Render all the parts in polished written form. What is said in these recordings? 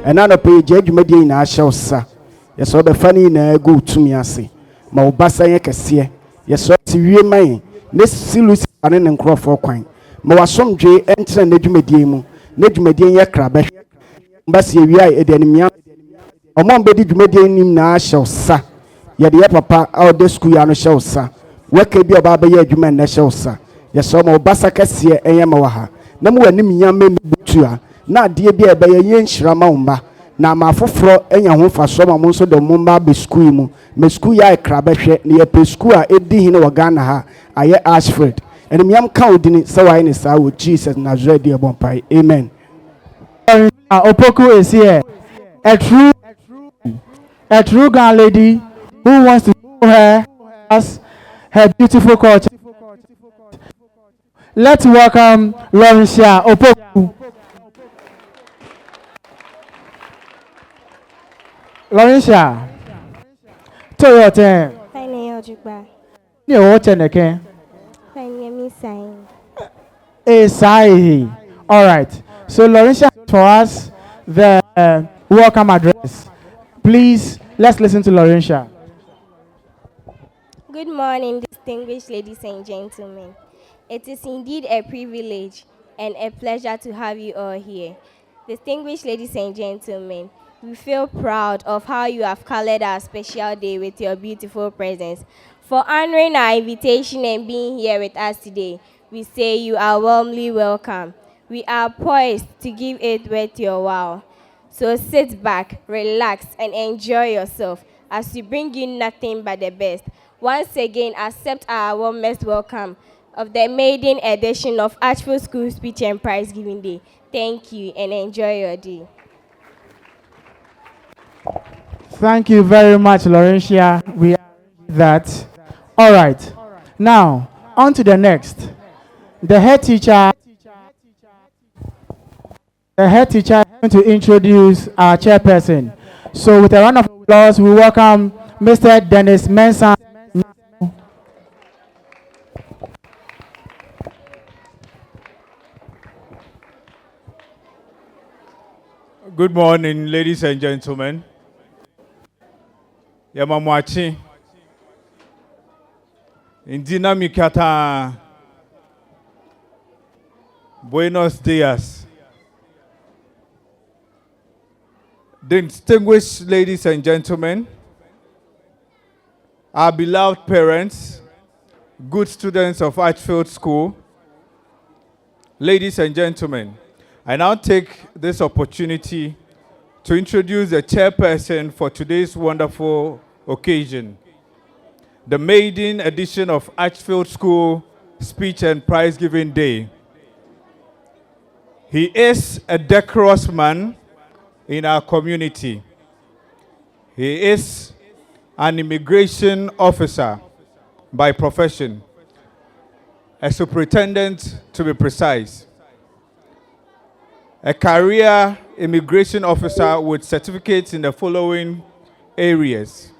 And none of page edumadi in our shall sa. Yes, so the funny na go to me ase. Ma ubasa ye kese. Yes, so ti wie man. Ne silusi ane ne nkrofo kwan. Ma wasomdwe entre na edumadi mu. Na edumadi ye krabe. Mbasi ye wi e de animia. Omo mbedi edumadi nim na shall sa. Ye de papa out the school ya no shall sa. Weke bi oba be ye adwuma na shall sa. Yes, so ma ubasa kese enye ma wa ha. Na mu anim nyame butua. Na de bi e be ye nhyira ma umba. Na ma foforo enya ho fa so ma mo nso de mo mba be school mu me school ya ekra behwe na ye preschool a edi hine wo Ghana ha aye Archfield and me am ka odini se wa ni sa wo Jesus Nazareth de bon pai amen. Opoku is here, a true Ghana lady who wants to show her as her beautiful culture. Let's welcome Laurencia Opoku. Laurencia, tell your turn. You watch and again. All right. So Laurencia for us the welcome address. Please let's listen to Laurencia. Good morning, distinguished ladies and gentlemen. It is indeed a privilege and a pleasure to have you all here. Distinguished ladies and gentlemen, we feel proud of how you have colored our special day with your beautiful presence. For honoring our invitation and being here with us today, we say you are warmly welcome. We are poised to give it worth your while. So sit back, relax, and enjoy yourself as we bring you nothing but the best. Once again, accept our warmest welcome of the maiden edition of Archfield School Speech and Prize Giving Day. Thank you and enjoy your day. Thank you very much, Laurencia. We are that. All right. Now, on to the next. The head teacher is going to introduce our chairperson. So, with a round of applause, we welcome Mr. Dennis Mensah. Good morning, ladies and gentlemen. Yamamwachi. Indina mikata. Buenos dias. Distinguished ladies and gentlemen, our beloved parents, good students of Archfield School, ladies and gentlemen, I now take this opportunity to introduce the chairperson for today's wonderful occasion, the maiden edition of Archfield School Speech and Prize Giving Day. He is a decorous man in our community. He is an immigration officer by profession, a superintendent to be precise, a career immigration officer with certificates in the following areas.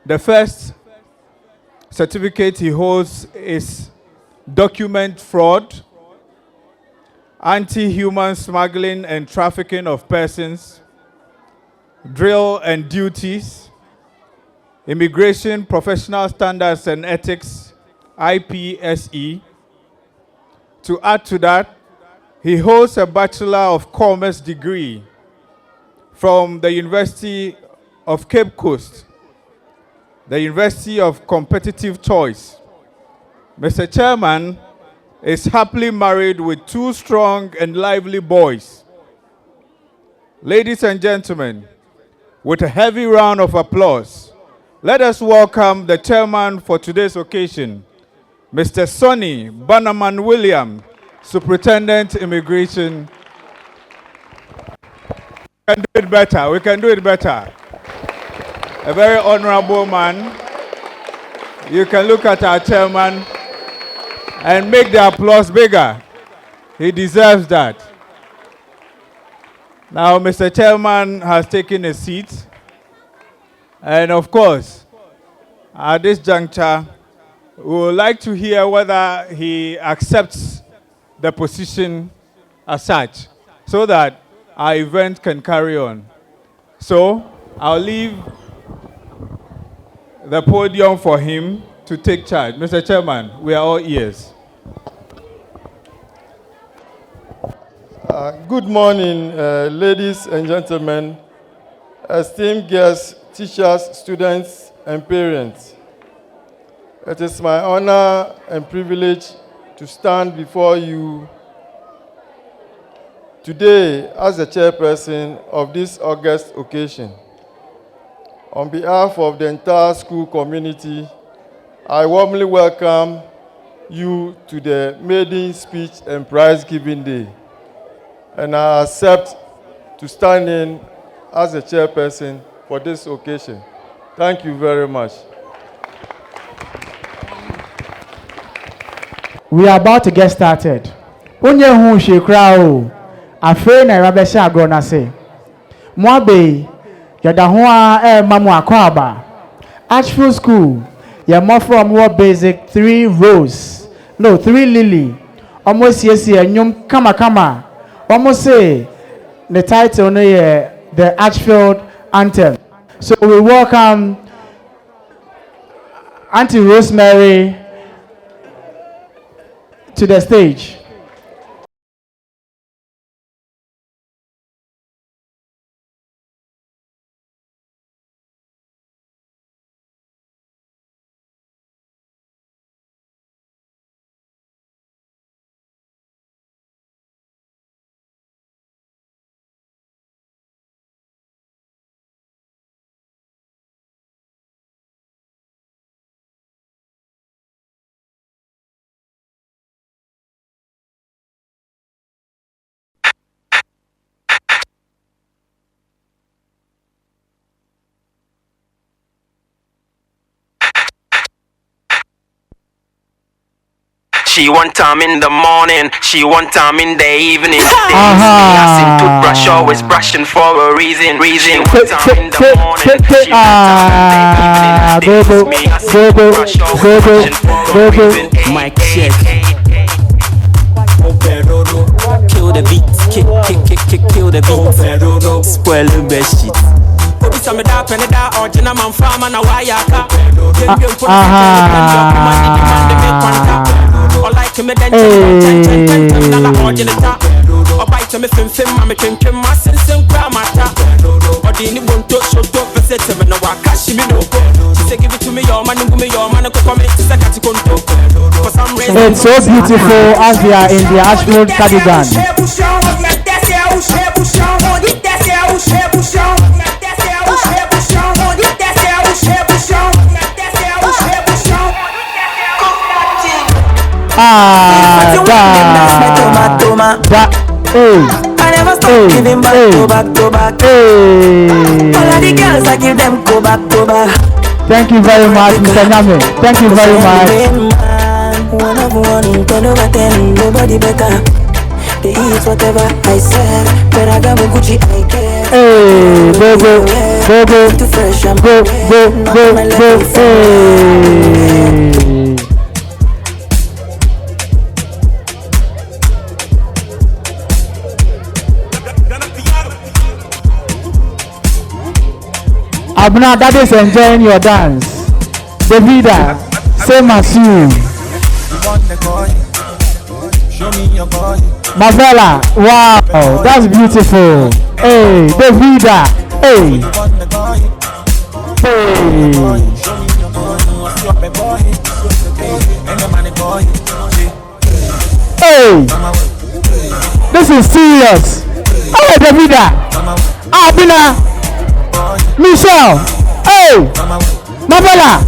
The first certificate he holds is document fraud, anti-human smuggling and trafficking of persons, drill and duties, immigration professional standards and ethics, IPSE. To add to that, he holds a Bachelor of Commerce degree from the University of Cape Coast, the University of Competitive Choice. Mr. Chairman is happily married with 2 strong and lively boys. Ladies and gentlemen, with a heavy round of applause, let us welcome the chairman for today's occasion, Mr. Sonny Bannerman William, Superintendent Immigration. We can do it better. We can do it better. A very honorable man. You can look at our chairman and make the applause bigger. He deserves that. Now, Mr. Chairman has taken a seat. And of course, at this juncture, we would like to hear whether he accepts the position as such, so that our event can carry on. So I'll leave the podium for him to take charge. Mr. Chairman, we are all ears. Good morning, ladies and gentlemen, esteemed guests, teachers, students, and parents. It is my honor and privilege to stand before you today as the chairperson of this august occasion. On behalf of the entire school community, I warmly welcome you to the maiden speech and prize giving day. And I accept to stand in as a chairperson for this occasion. Thank you very much. We are about to get started. Onye hu shekra o. Afe na rabesha agona se. Mwabe yada ho a mamu akwaba. Archfield School. Ya mo from what basic 3 rows. No, 3 lily. Almost yes nyum kama. Almost say the title no the Archfield anthem. So we welcome Auntie Rosemary to the stage. She want time in the morning, she want time in the evening. I seem to brush, always brushing for a reason. She want time in the morning, she want time in the evening. I seem to brush, always brushing for a reason. Mic check. Kill the beat, kill the beat. Spoil the best shit. It's so beautiful as we are in the Archfield cardigan. I never stop giving back to back. All of the girls I give them go back to back. Thank you very much, Mr. Nyame. Thank you very much. One of one, 10 over 10, nobody better. They eat whatever I said, but I got my Gucci, I care. Hey, go. Too fresh, I'm Go. Hey. Abna, that is enjoying your dance. Davida, same as you. Mavella, wow, that's beautiful. Hey, Davida, hey. Hey, this is serious. Oh, Davida, Abna. Michelle, hey, Mabella,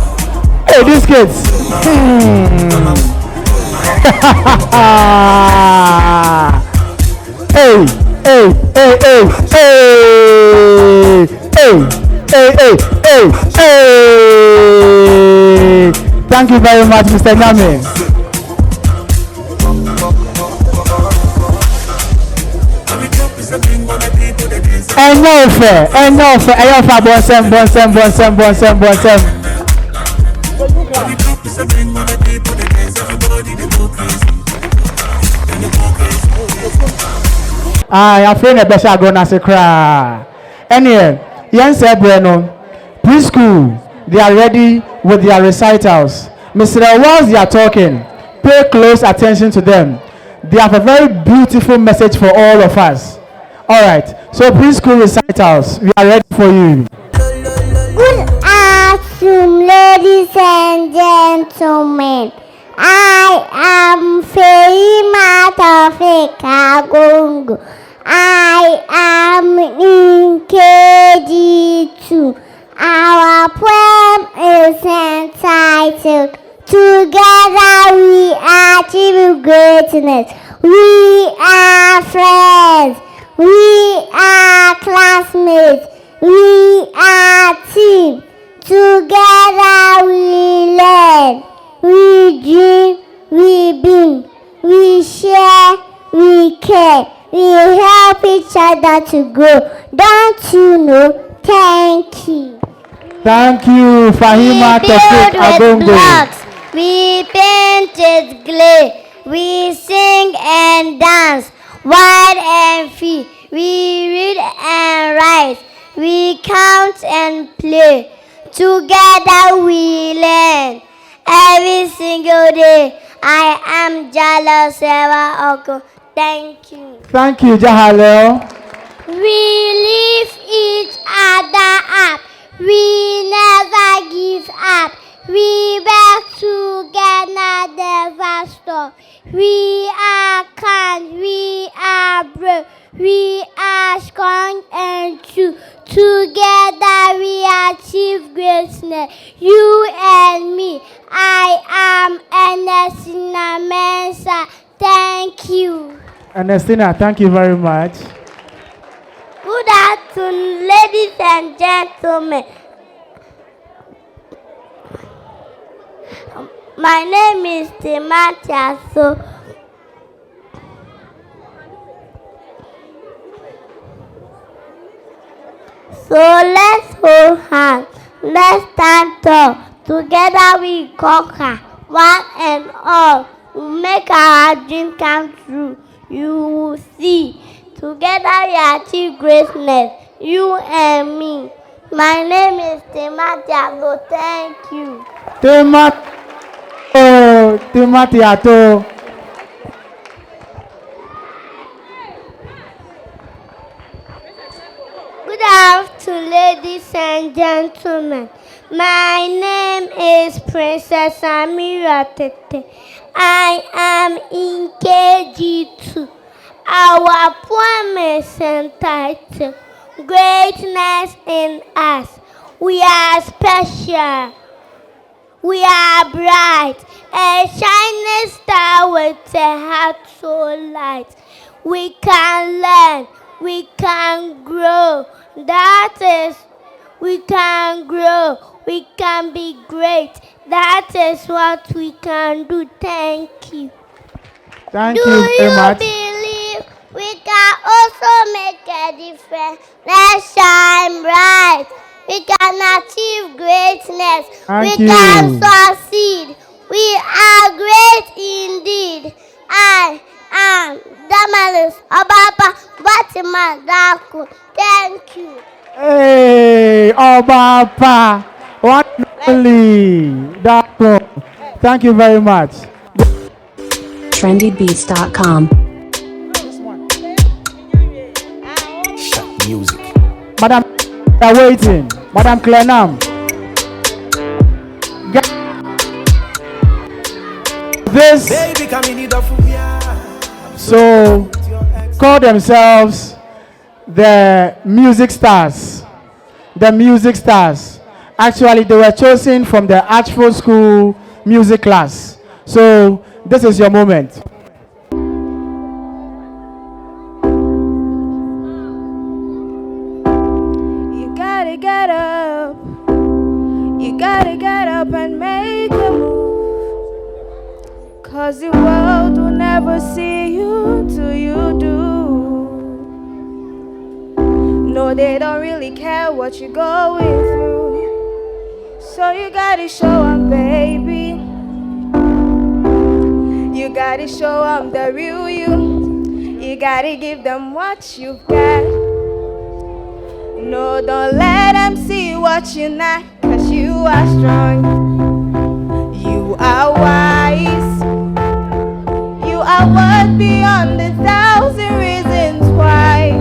hey, these kids. Hey. Thank you very much, Mr. Nyame. Enough. Bonsem. I feel the best I gonna say cry. Anyway, yes, Breno, preschool, they are ready with their recitals. Mr. Whilst they are talking, pay close attention to them. They have a very beautiful message for all of us. All right, so preschool recitals, we are ready for you. Good afternoon, ladies and gentlemen. I am Feima Tafika Gongo. I am in KG2. Our poem is entitled Together We Achieve Greatness. We are friends. We are classmates. We are team. Together we learn. We dream. We beam. We share. We care. We help each other to grow. Don't you know? Thank you. Thank you, Fahima Tofik Agongo. Blocks. We paint with clay. We sing and dance. Wide and free. We read and write. We count and play. Together we learn. Every single day. I am Jala Seva Oko. Thank you. Thank you, Jahaleo. We lift each other up. We never give up. We work together, never stop. We are kind, we are brave, we are strong and true. Together we achieve greatness. You and me. I am Ernestina Mensa. Thank you. Ernestina, thank you very much. Good afternoon, ladies and gentlemen. My name is Timatia. So let's hold hands. Let's stand tall. Together we conquer. One and all. We'll make our dream come true. You will see. Together we achieve greatness. You and me. My name is Timatia. So thank you. Timatiato. Good afternoon, ladies and gentlemen. My name is Princess Amira Tete. I am in KG2. Our poem is entitled Greatness in Us. We are special. We are bright, a shining star with a heart so light. We can learn, we can grow. That is, we can grow, we can be great. That is what we can do. Thank you. Thank you very much. Do you believe we can also make a difference? Let's shine bright. We can achieve greatness. We can succeed. We are great indeed. I am Damaris Obapa Batima Daku. Thank you. Hey, Obapa. What only Daku. Thank you very much. trendybeats.com. Shut music. Madam, we are waiting. Madam Clenam. This. So, call themselves the music stars. The music stars. Actually, they were chosen from the Archfield School music class. So, this is your moment. You gotta get up. You gotta get up and make a move. 'Cause the world will never see you till you do. No, they don't really care what you're going through. So you gotta show them, baby. You gotta show them the real you. You gotta give them what you've got. No, don't let them see what you're not, 'cause you are strong. You are wise. You are worth beyond 1,000 reasons why.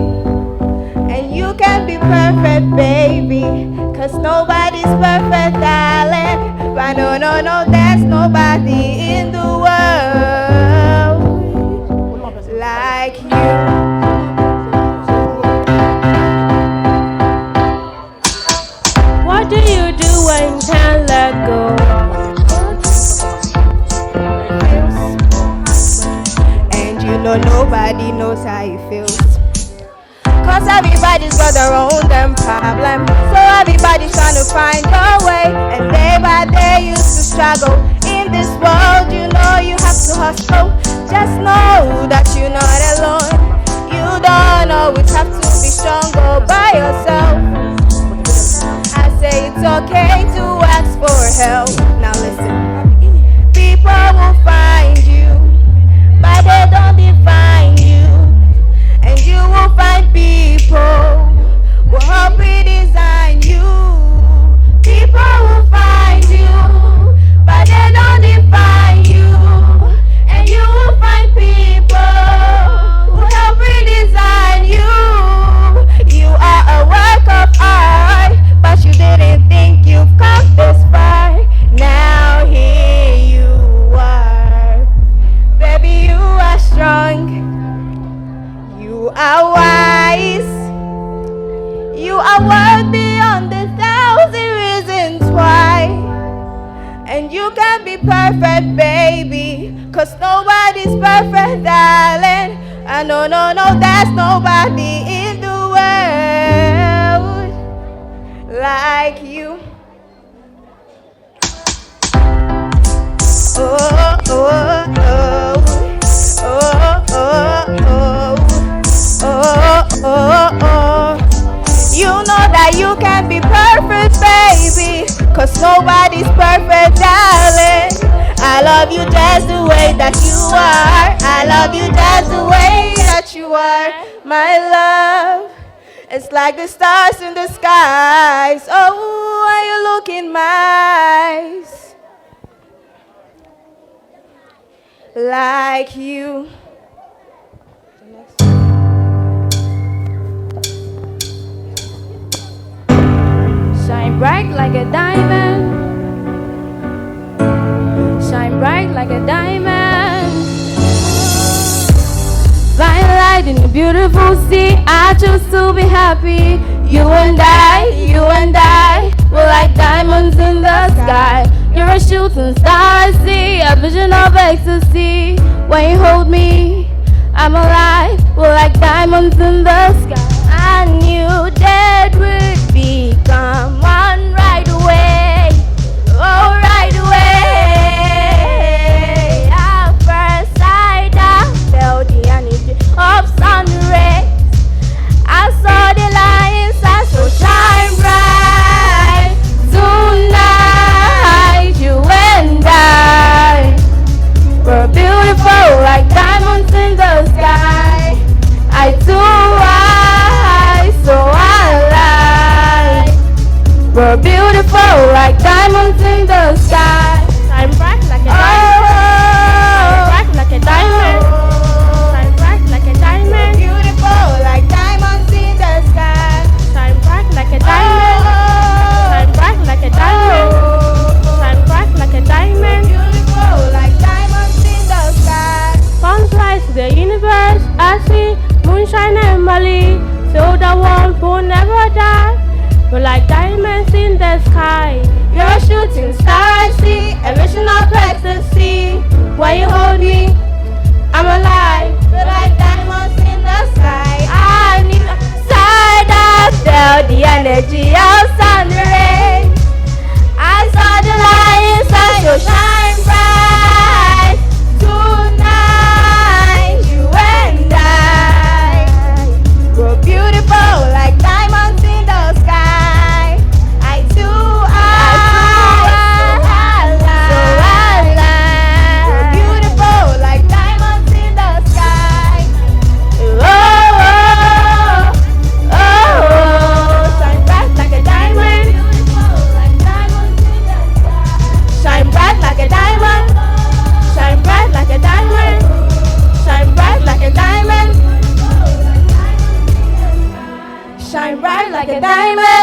And you can be perfect, baby, 'cause nobody's perfect, darling. But no, no, no, there's nobody in the world like you. What do you do when you can't let go? And you know nobody knows how it feels. 'Cause everybody's got their own damn problem. So everybody's trying to find a way. And day by day you used to struggle. In this world you know you have to hustle. Just know that you're not alone. You don't always have to be strong all by yourself. I say it's okay to ask for help. Now listen. People will find you, but they don't define you. And you will find people who help redesign you. People will find you, but they don't define you. And you will find people who help redesign you. You are a work of art, but you didn't think you've come this far. Now here you are. Baby, you are strong. You are wise. You are worth beyond 1,000 reasons why. And you can be perfect, baby, 'cause nobody's perfect, darling. And no, no, no, there's nobody in the world like you. Oh, oh, oh, oh, oh, oh, oh, oh, oh. You know that you can be perfect, baby, 'cause nobody's perfect, darling. I love you just the way that you are. I love you just the way that you are. My love, it's like the stars in the skies. Oh, when you look in my eyes, like you. Shine bright like a diamond. Shine bright like a diamond. Flying light in the beautiful sea. I choose to be happy. You and I, we're like diamonds in the sky. You're a shooting star, I see a vision of ecstasy. When you hold me, I'm alive. We're like diamonds in the sky. I knew that we'd become one right away. Oh, right away. At first sight, I felt the energy of sun rays. I saw the lights, I so shine bright. Tonight, you and I, we're beautiful like diamonds in the sky. I do, so I like. We're beautiful like diamonds in the sky. Shine bright like a diamond. Shine bright like a diamond. Shine bright like a diamond. Beautiful like diamonds in the sky. Shine bright like a diamond. Shine bright like a diamond. Shine bright like a diamond. Beautiful like diamonds in the sky. Sunrise to the universe, I see moonshine and Mali. So the world will never die. We're like diamonds in the sky. You're a shooting star, I see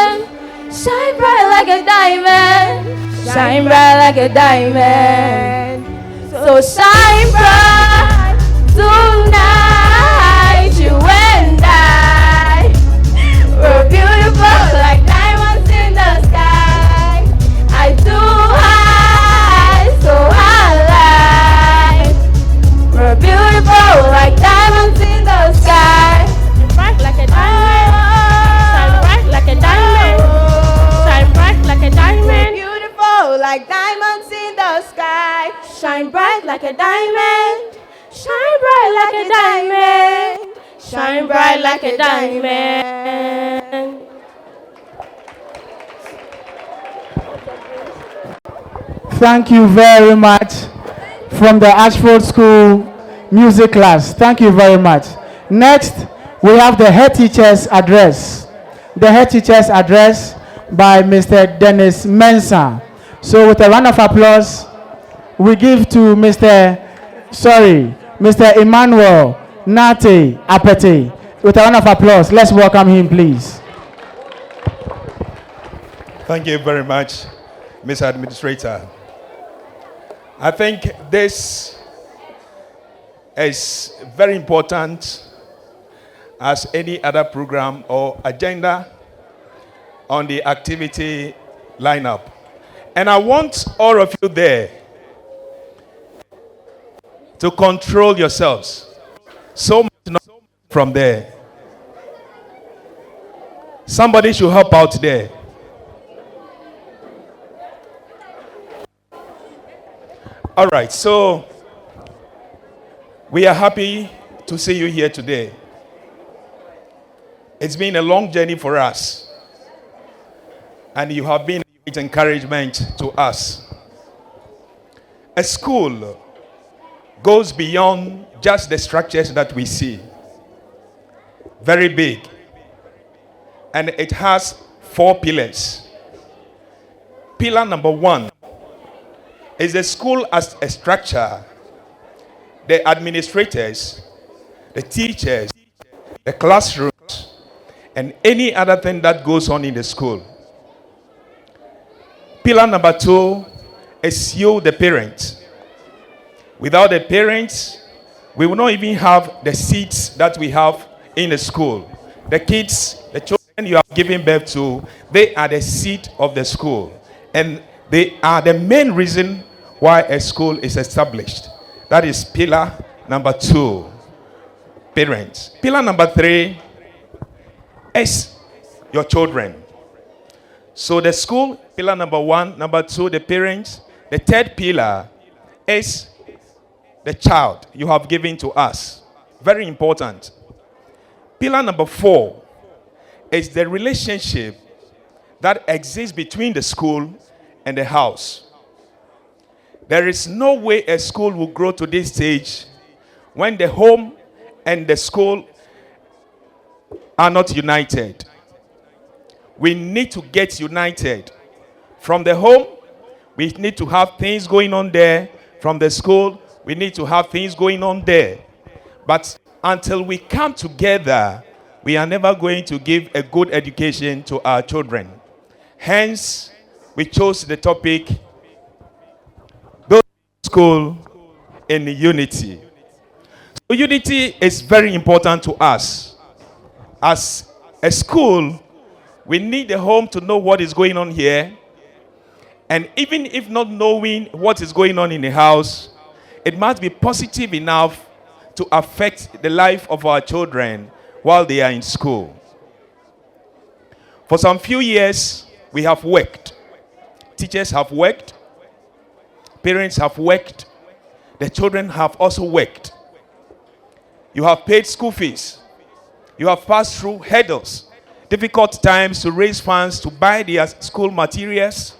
diamond. Shine bright like a diamond. Shine bright like a diamond. So shine bright tonight, you and I. We're beautiful like diamonds in the sky. I do high, so high. We're beautiful like diamonds in the sky. Bright like a diamond. Shine bright like a diamond. Shine bright like a diamond. Beautiful like diamonds in the sky. Shine bright like a diamond. Shine bright like a diamond. Shine bright like a diamond. Thank you very much from the Archfield School music class. Thank you very much. Next, we have the head teacher's address. The head teacher's address by Mr. Dennis Mensah. So with a round of applause, we give to Mr. Emmanuel Nate Apete. With a round of applause, let's welcome him, please. Thank you very much, Mr. Administrator. I think this is very important as any other program or agenda on the activity lineup. And I want all of you there to control yourselves. So much noise from there. Somebody should help out there. All right, so we are happy to see you here today. It's been a long journey for us, and you have been a great encouragement to us. A school goes beyond just the structures that we see. Very big. And it has 4 pillars. Pillar number 1 is the school as a structure. The administrators, the teachers, the classrooms, and any other thing that goes on in the school. Pillar number 2 is you, the parents. Without the parents, we will not even have the seats that we have in the school. The kids, the children you have given birth to, they are the seat of the school. And they are the main reason why a school is established. That is pillar number 2, parents. Pillar number 3 is your children. So the school, pillar number 1, number 2, the parents. The third pillar is the child you have given to us. Very important. Pillar number 4 is the relationship that exists between the school and the house. There is no way a school will grow to this stage when the home and the school are not united. We need to get united. From the home, we need to have things going on there. From the school, we need to have things going on there. But until we come together, we are never going to give a good education to our children. Hence, we chose the topic, School in Unity. So unity is very important to us. As a school, we need the home to know what is going on here. And even if not knowing what is going on in the house, it must be positive enough to affect the life of our children while they are in school. For some few years, we have worked. Teachers have worked. Parents have worked. The children have also worked. You have paid school fees. You have passed through hurdles, difficult times to raise funds to buy their school materials,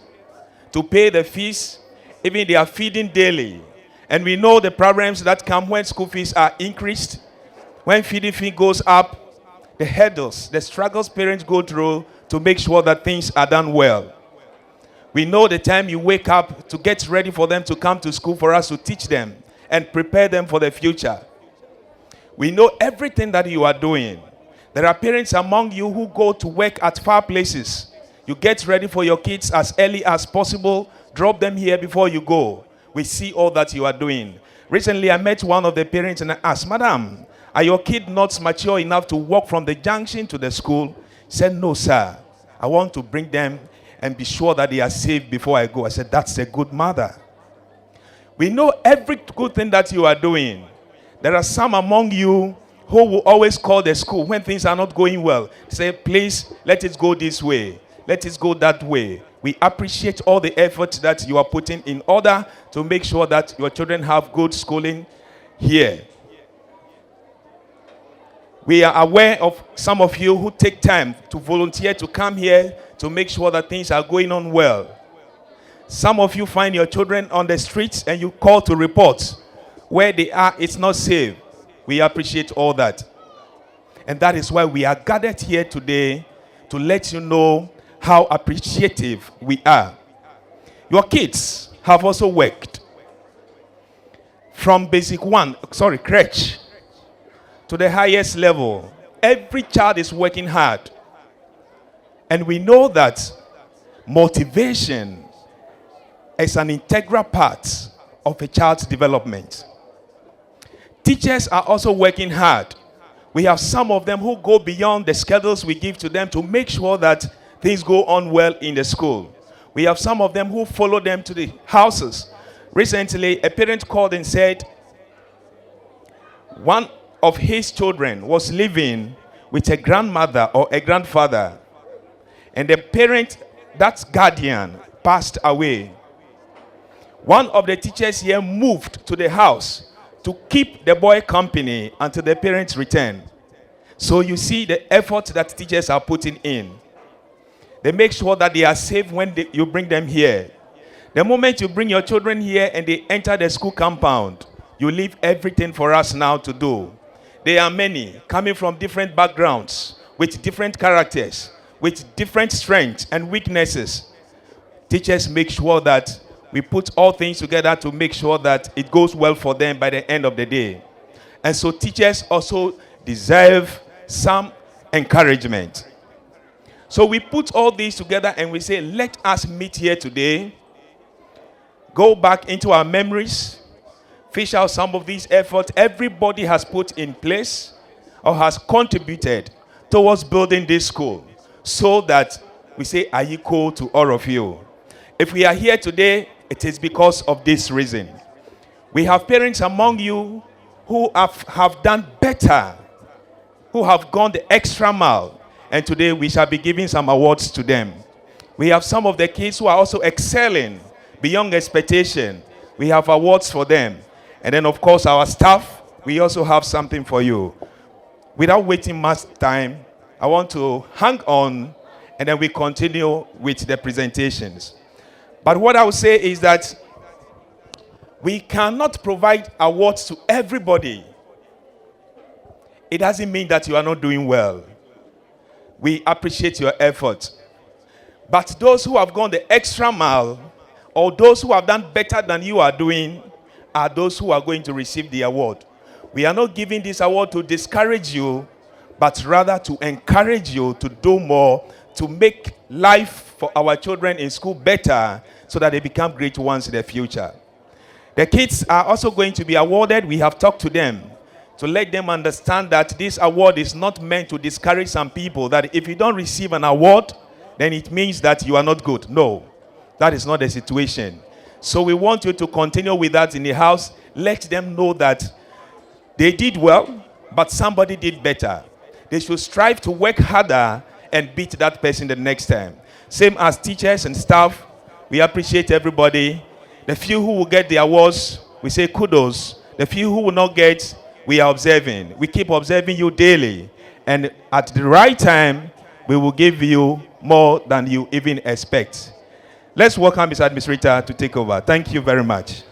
to pay the fees, even they are feeding daily. And we know the problems that come when school fees are increased, when feeding fee goes up, the hurdles, the struggles parents go through to make sure that things are done well. We know the time you wake up to get ready for them to come to school for us to teach them and prepare them for the future. We know everything that you are doing. There are parents among you who go to work at far places You get ready for your kids as early as possible. Drop them here before you go. We see all that you are doing. Recently, I met one of the parents and I asked, Madam, are your kids not mature enough to walk from the junction to the school? She said, no, sir. I want to bring them and be sure that they are safe before I go. I said, that's a good mother. We know every good thing that you are doing. There are some among you who will always call the school when things are not going well. Say, please, let it go this way. Let it go that way. We appreciate all the effort that you are putting in order to make sure that your children have good schooling here. We are aware of some of you who take time to volunteer to come here to make sure that things are going on well. Some of you find your children on the streets and you call to report where they are. It's not safe. We appreciate all that. And that is why we are gathered here today to let you know how appreciative we are. Your kids have also worked from crèche to the highest level. Every child is working hard. And we know that motivation is an integral part of a child's development. Teachers are also working hard. We have some of them who go beyond the schedules we give to them to make sure that things go on well in the school. We have some of them who follow them to the houses. Recently, a parent called and said one of his children was living with a grandmother or a grandfather, and the parent, that guardian, passed away. One of the teachers here moved to the house to keep the boy company until the parents return. So you see the effort that teachers are putting in. They make sure that they are safe when you bring them here. The moment you bring your children here and they enter the school compound, you leave everything for us now to do. There are many coming from different backgrounds, with different characters, with different strengths and weaknesses. Teachers make sure that we put all things together to make sure that it goes well for them by the end of the day. And so teachers also deserve some encouragement. So we put all these together and we say, let us meet here today, go back into our memories, fish out some of these efforts everybody has put in place or has contributed towards building this school, so that we say Ayiko to all of you. If we are here today, it is because of this reason. We have parents among you who have done better, who have gone the extra mile, and today we shall be giving some awards to them. We have some of the kids who are also excelling beyond expectation. We have awards for them. And then, of course, our staff, we also have something for you. Without waiting much time, I want to hang on, and then we continue with the presentations. But what I would say is that we cannot provide awards to everybody. It doesn't mean that you are not doing well. We appreciate your effort. But those who have gone the extra mile, or those who have done better than you are doing, are those who are going to receive the award. We are not giving this award to discourage you, but rather to encourage you to do more, to make life for our children in school better, so that they become great ones in the future. The kids are also going to be awarded. We have talked to them to let them understand that this award is not meant to discourage some people, that if you don't receive an award, then it means that you are not good. No, that is not the situation. So we want you to continue with that in the house. Let them know that they did well, but somebody did better. They should strive to work harder and beat that person the next time. Same as teachers and staff. We appreciate everybody. The few who will get the awards, we say kudos. The few who will not get, we are observing. We keep observing you daily. And at the right time, we will give you more than you even expect. Let's welcome Mr. Administrator to take over. Thank you very much.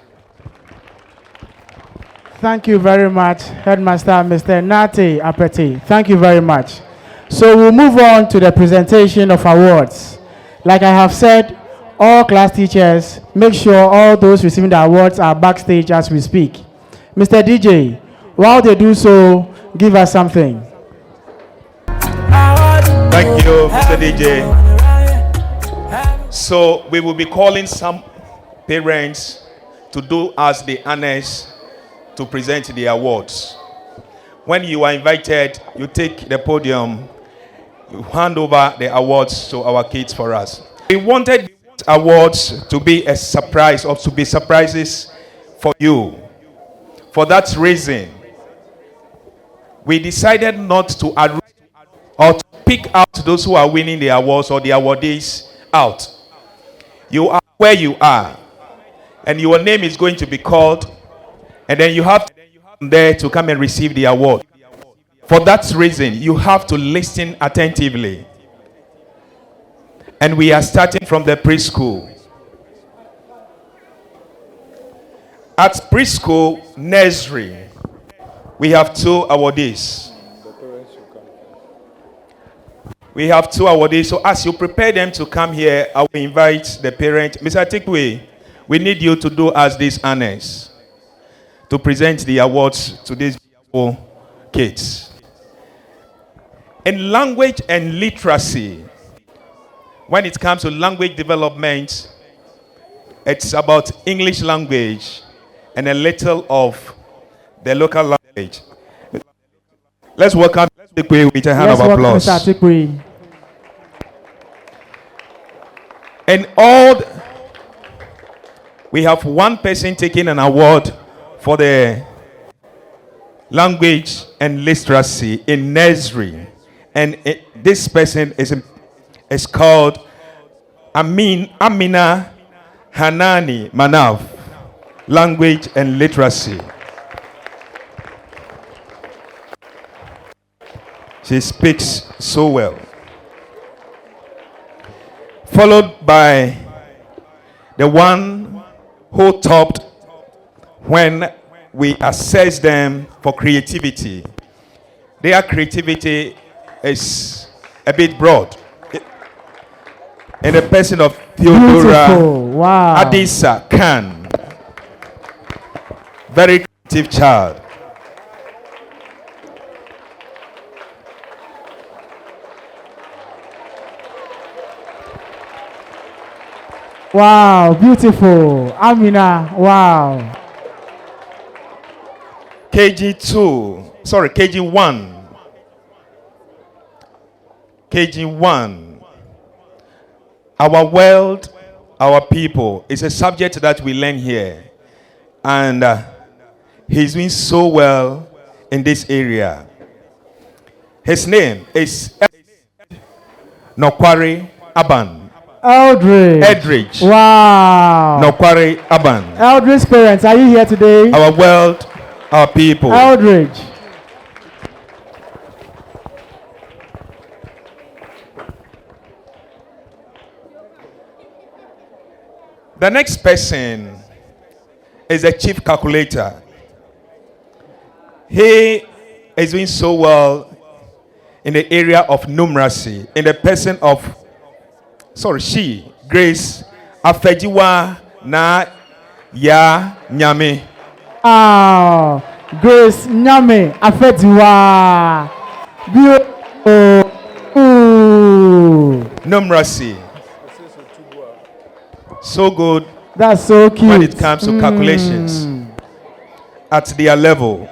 Thank you very much, Headmaster Mr. Nate Apeti. Thank you very much. So we'll move on to the presentation of awards. Like I have said, all class teachers, make sure all those receiving the awards are backstage as we speak. Mr. DJ, while they do so, give us something. Thank you, Mr. DJ. So we will be calling some parents to do us the honors to present the awards. When you are invited, you take the podium, you hand over the awards to our kids for us. We wanted awards to be a surprise or to be surprises for you. For that reason, we decided not to or to pick out those who are winning the awards or the awardees out. You are where you are, and your name is going to be called, and then you have to come there to come and receive the award. For that reason, you have to listen attentively. And we are starting from the preschool. At preschool, nursery, we have 2 awardees. We have 2 awardees. So as you prepare them to come here, I will invite the parent. Mr. Tikwe, we need you to do us these honors to present the awards to these beautiful kids. In language and literacy, when it comes to language development, it's about English language and a little of the local language. Let's welcome Tikwe with a hand of applause. Mr. Tikwe. And we have one person taking an award for the language and literacy in nursery. And this person is called Amina Hanani Manav, language and literacy. She speaks so well. Followed by the one who topped when we assess them for creativity. Their creativity is a bit broad. In the person of Theodora Adisa Khan. Very creative child. Wow, beautiful. Amina, wow. KG1. KG1. Our world, our people is a subject that we learn here. And he's doing so well in this area. His name is Nokwari Aban. Eldridge. Wow. Nokwari Aban. Eldridge's parents, are you here today? Our world, our people. Eldridge. The next person is a chief calculator. He is doing so well in the area of numeracy, in the person of Grace Afejiwa na ya Nyame. Grace Nyame Afejiwa. Beautiful. Numeracy. So good. That's so cute. When it comes to calculations at their level.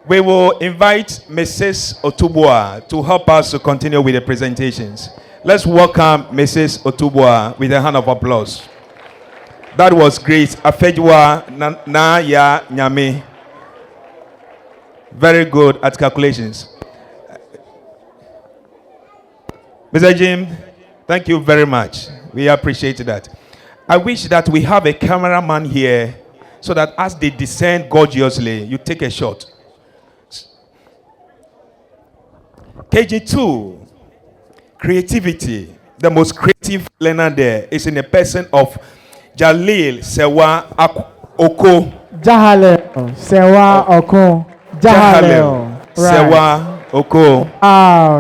We will invite Mrs. Otubwa to help us to continue with the presentations. Let's welcome Mrs. Otubwa with a hand of applause. That was great. Afejwa na ya Nyame. Very good at calculations. Mr. Jim, thank you very much. We appreciate that. I wish that we have a cameraman here so that as they descend gorgeously, you take a shot. KG2, creativity. The most creative learner there is in the person of Jalil Sewa Oko. Jahalel Sewa Oko. Jahalel Sewa Oko.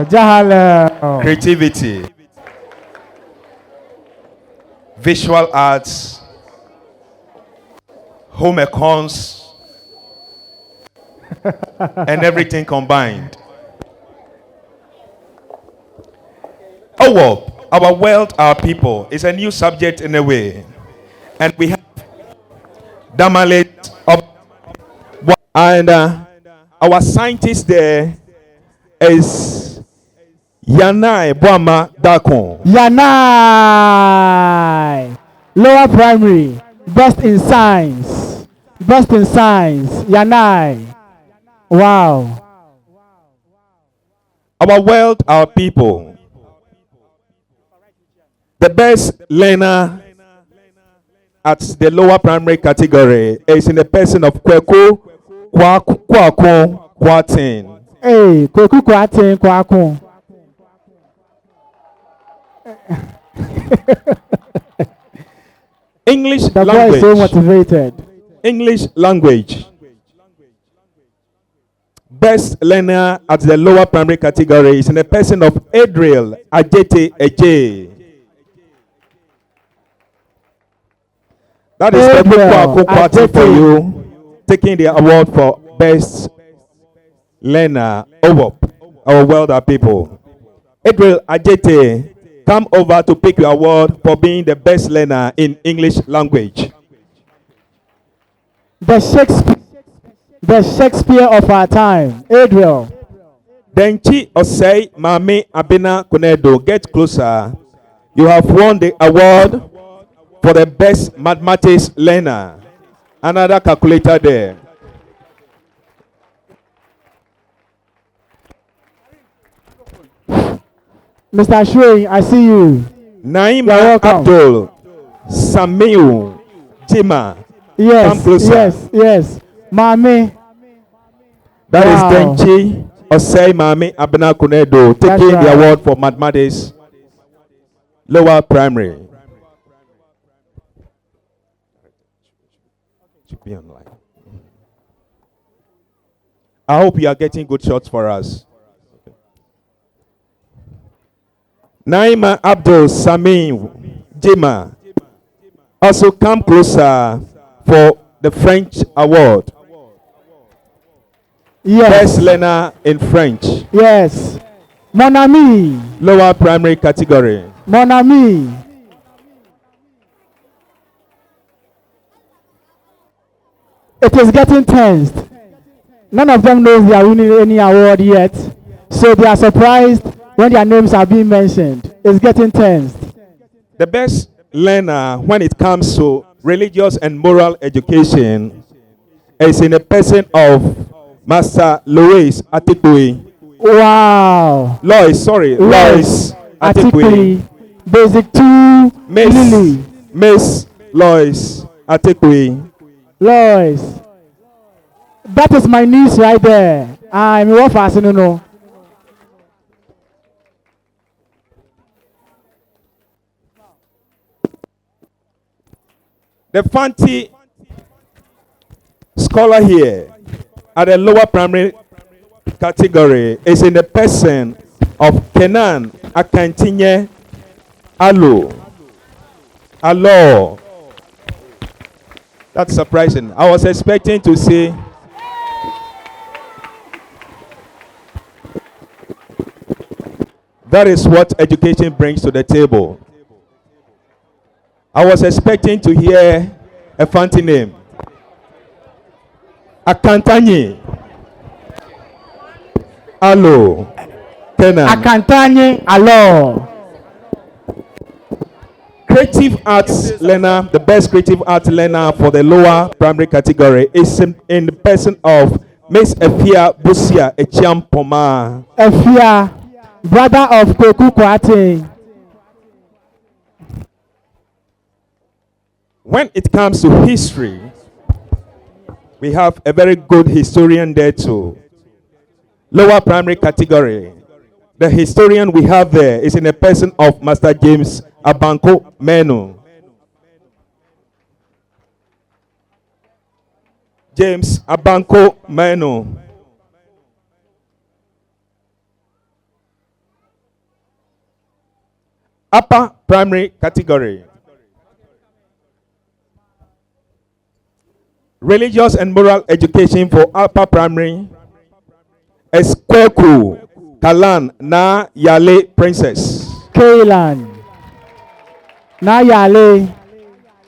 Jahalel. Creativity. Visual arts. Home econs. And everything combined. our world, our people is a new subject in a way. And we have Damalet of, and our scientist there is Yanai Boama Dakon. Yanai, lower primary, best in science. Best in science, Yanai. Wow. Our world, our people. The best learner at the lower primary category is in the person of Kweku Kwatin. Hey, Kweku Kwatin Kwakun. English the language. boy is so motivated. English language. Best learner at the lower primary category is in the person of Adriel Ajete Eje. That is Adriel for you, taking the award for best learner over our world, our people. Adriel Ajete, come over to pick your award for being the best learner in English language. The Shakespeare of our time, Adriel. Denchi Osei Mami Abena Kunedo, get closer. You have won the award for the best mathematics learner. Another calculator there. Mr. Shui, I see you. Naima Abdul Samiu Jima. Yes, yes. Mami. That is Denchi Osei Mami Abena Kunedo, taking the award for mathematics lower primary. Should be online. I hope you are getting good shots for us. Naima Abdul Samim Jima, also come closer for the French award. Yes. Best learner in French. Yes. Mon ami. Lower primary category. Mon ami. It is getting tensed. None of them knows they are winning any award yet. So they are surprised when their names are being mentioned. It's getting tensed. The best learner when it comes to religious and moral education is in the person of Master Louis Atikwe. Wow. Lois Atikwe. Basic 2 Lily. Miss Lois Atikwe. Lois. That is my niece right there. I'm no. The Fanti scholar here at the lower primary category is in the person of Kenan Akantinye Alo. That's surprising. I was expecting to see that is what education brings to the table. I was expecting to hear a fancy name. Akantanyi. Alo. Kenan. Akantanyi Alo. Creative arts learner, the best creative arts learner for the lower primary category is in the person of Miss Efia Busia Echiampoma. Efia, brother of Kweku Kwatin. When it comes to history, we have a very good historian there too. Lower primary category. The historian we have there is in the person of Master James Abanko Menu. James Abanko Menu. Upper primary category. Religious and moral education for upper primary. Esqueku Kalan Na Yale Princess. Kaylan. Now Yale.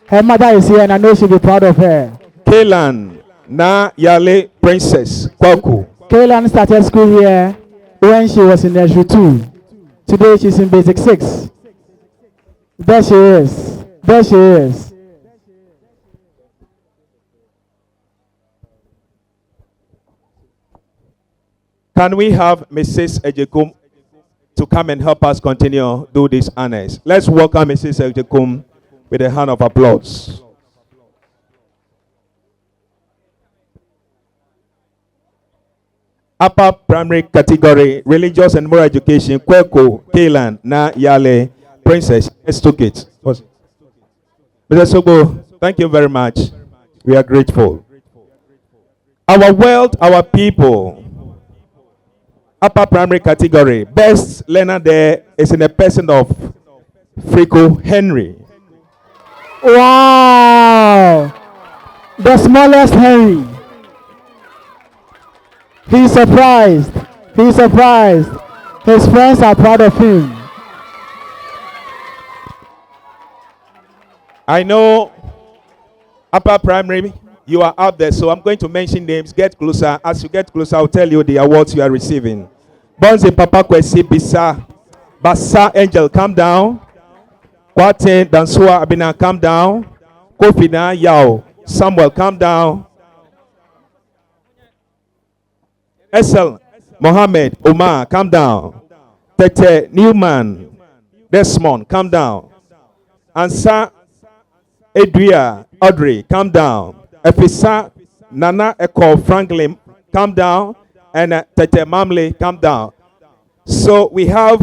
Her mother is here and I know she'll be proud of her. Kaylan Na Yale Princess Kwaku. Kaylan started school here when she was in nursery 2. Today she's in basic 6. There she is. There she is. Can we have Mrs. Ejekum to come and help us continue do this honors? Let's welcome Mrs. Ejekum with a hand of applause. Upper primary category, religious and moral education, Kweko, Kaylan, Na Yale, Princess. Let's took it. Mr. Sogo, thank you very much. We are grateful. Our world, our people. Upper primary category, best learner there is in the person of Frico Henry. Wow! The smallest Henry. He's surprised. He's surprised. His friends are proud of him. I know upper primary, you are out there, so I'm going to mention names. Get closer. As you get closer, I'll tell you the awards you are receiving. Bonzi Papa Kwesi Bisa. Basa Angel, come down. Kwate Dansua Abina, come down. Kofina Yao. Samuel, come down. Esel Mohammed Omar, come down. Tete Newman Desmond, come down. Ansa Edria Audrey, come down. Efisa Nana Eko Franklin, come down. And Tete Mamle, come down. So we have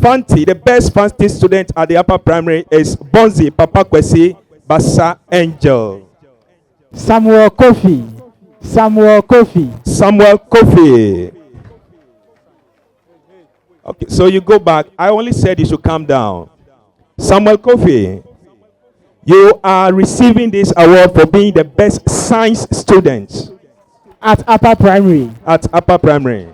Fanti, the best Fanti student at the upper primary is Bonzi Papa Kwesi Basa Angel. Samuel Kofi. Samuel Kofi. Samuel Kofi. Okay, so you go back. I only said you should come down. Samuel Kofi, you are receiving this award for being the best science student at upper primary. At upper primary.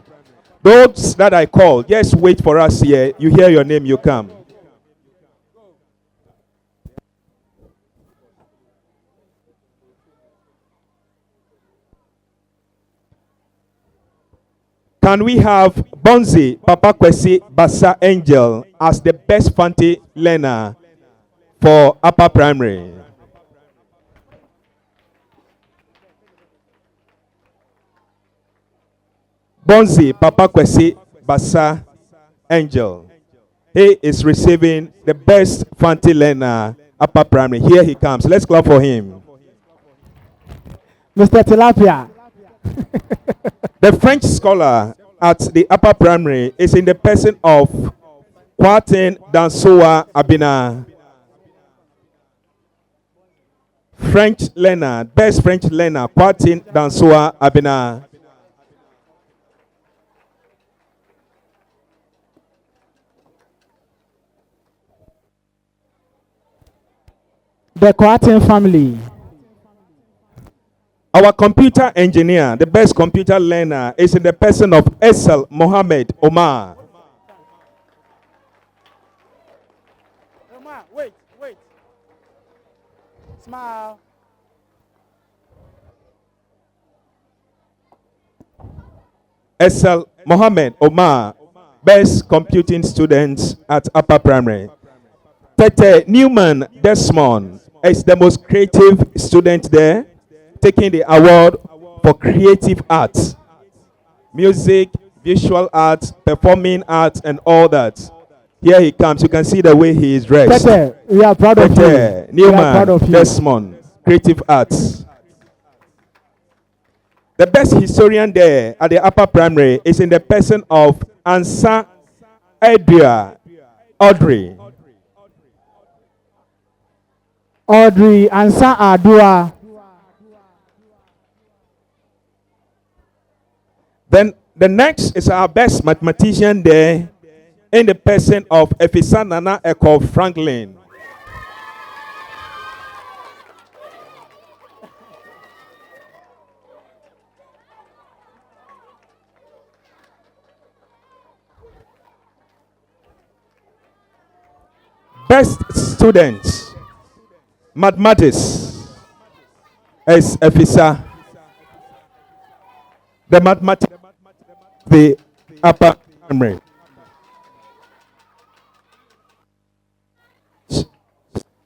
Those that I call, just wait for us here. You hear your name, you come. Can we have Bonzi Papa Kwesi Basa Angel as the best Fanti learner for upper primary? Bonzi Papa Kwesi Basa Angel. He is receiving the best Fanti learner upper primary. Here he comes. Let's clap for him. Mr. Tilapia. The French scholar at the upper primary is in the person of Kwatin Dansoa Abina. French learner, best French learner, Kwatin Dansoa Abina. The Kwatin family. Our computer engineer, the best computer learner, is in the person of Esel Mohammed Omar. Omar, wait. Smile. Esel Mohammed Omar, best computing student at upper primary. Tete Newman Desmond is the most creative student there, taking the award for creative arts, music, visual arts, performing arts, and all that. Here he comes. You can see the way he is dressed. Tete, we are proud of you. Newman Desmond, creative arts. The best historian there at the upper primary is in the person of Ansa Edria Audrey. Audrey Ansa Adua. Then the next is our best mathematician there in the person of Efisa Nana Eko Franklin. best student, mathematics, is Efisa. The mathematics, the upper primary.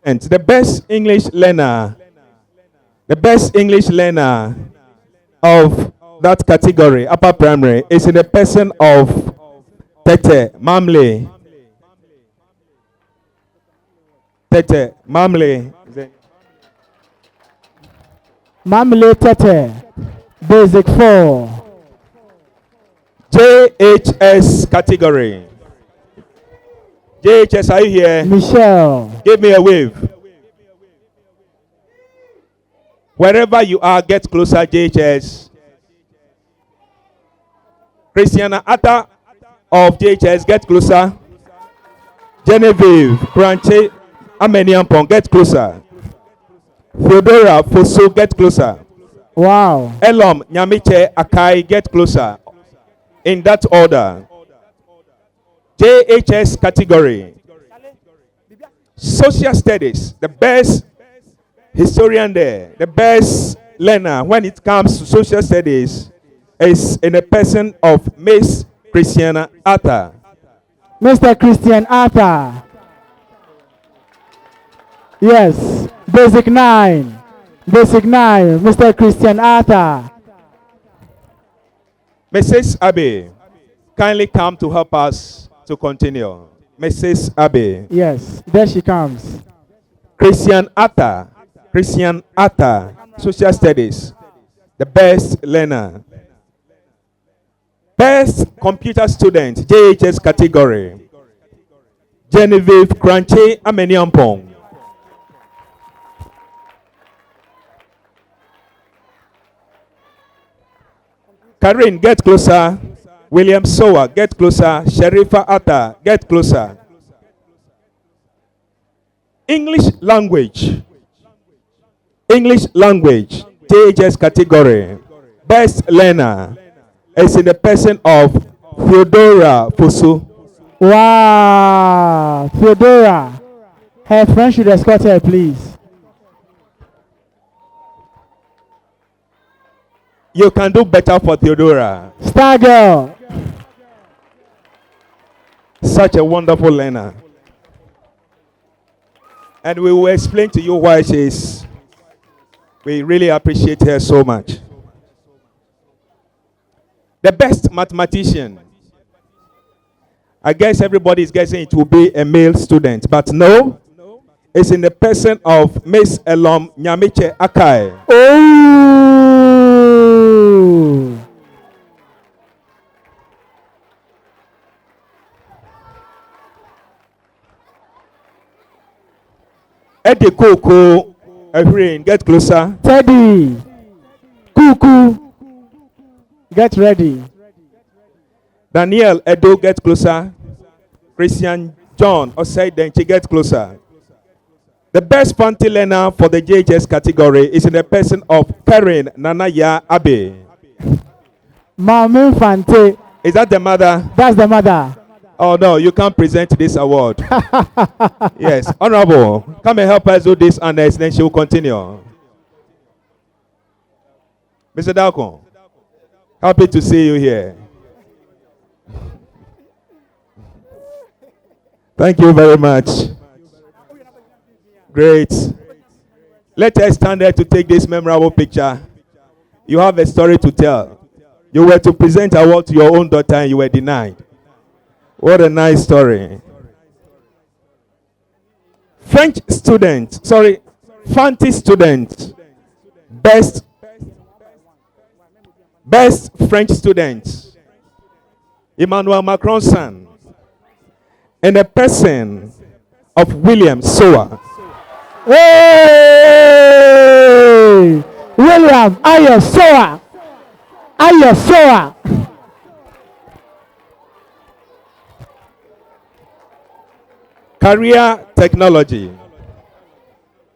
And the best English learner of that category, upper primary, is in the person of Tete Mamle. Tete Mamle. Mamle Tete. Basic 4. JHS category. JHS, are you here? Michelle. Give me a wave. Wherever you are, get closer, JHS. Christiana Atta of JHS, get closer. Genevieve, Branche, Ameniampong, get closer. Theodora Foso, get closer. Wow. Elom, Nyamiche, Akai, get closer. In that order. JHS category. Social studies, the best historian there, the best learner when it comes to social studies is in a person of Miss Christiana Atta. Mr. Christian Atta. Yes. Basic 9. Basic 9. Mr. Christian Atta. Mrs. Abbey, kindly come to help us to continue. Mrs. Abbey. Yes, there she comes. Christian Atta, social studies, the best learner. Best computer student, JHS category. Genevieve Kranche Ameniampong. Karin, get closer. William Sowa, get closer. Sharifa Atta, get closer. English language, JHS category. Best learner is in the person of Theodora Fosu. Wow. Theodora. Her friend should escort her, please. You can do better for Theodora. Star girl. Such a wonderful learner. And we will explain to you why she is. We really appreciate her so much. The best mathematician. I guess everybody is guessing it will be a male student, but no. It's in the person of Miss Elom Nyamiche Akai. Oh! Eddie Koko, Efrain, get closer. Teddy, Kuku, get ready. Daniel Edo, get closer. Christian John Osei Denchi, get closer. The best fancy learner for the JHS category is in the person of Karen Nanaya Abe. Mami Fante. Is that the mother? That's the mother. Oh no, you can't present this award. Yes, Honorable, come and help us do this and then she will continue. Mr. Dalcon, happy to see you here. Thank you very much. Great. Let us stand there to take this memorable picture. You have a story to tell. You were to present an award to your own daughter and you were denied. What a nice story. Fancy student. Best French student. Emmanuel Macron's son. And a person of William Sowa. Hey! William, Ayo Soa. Ayo Soa. Career technology.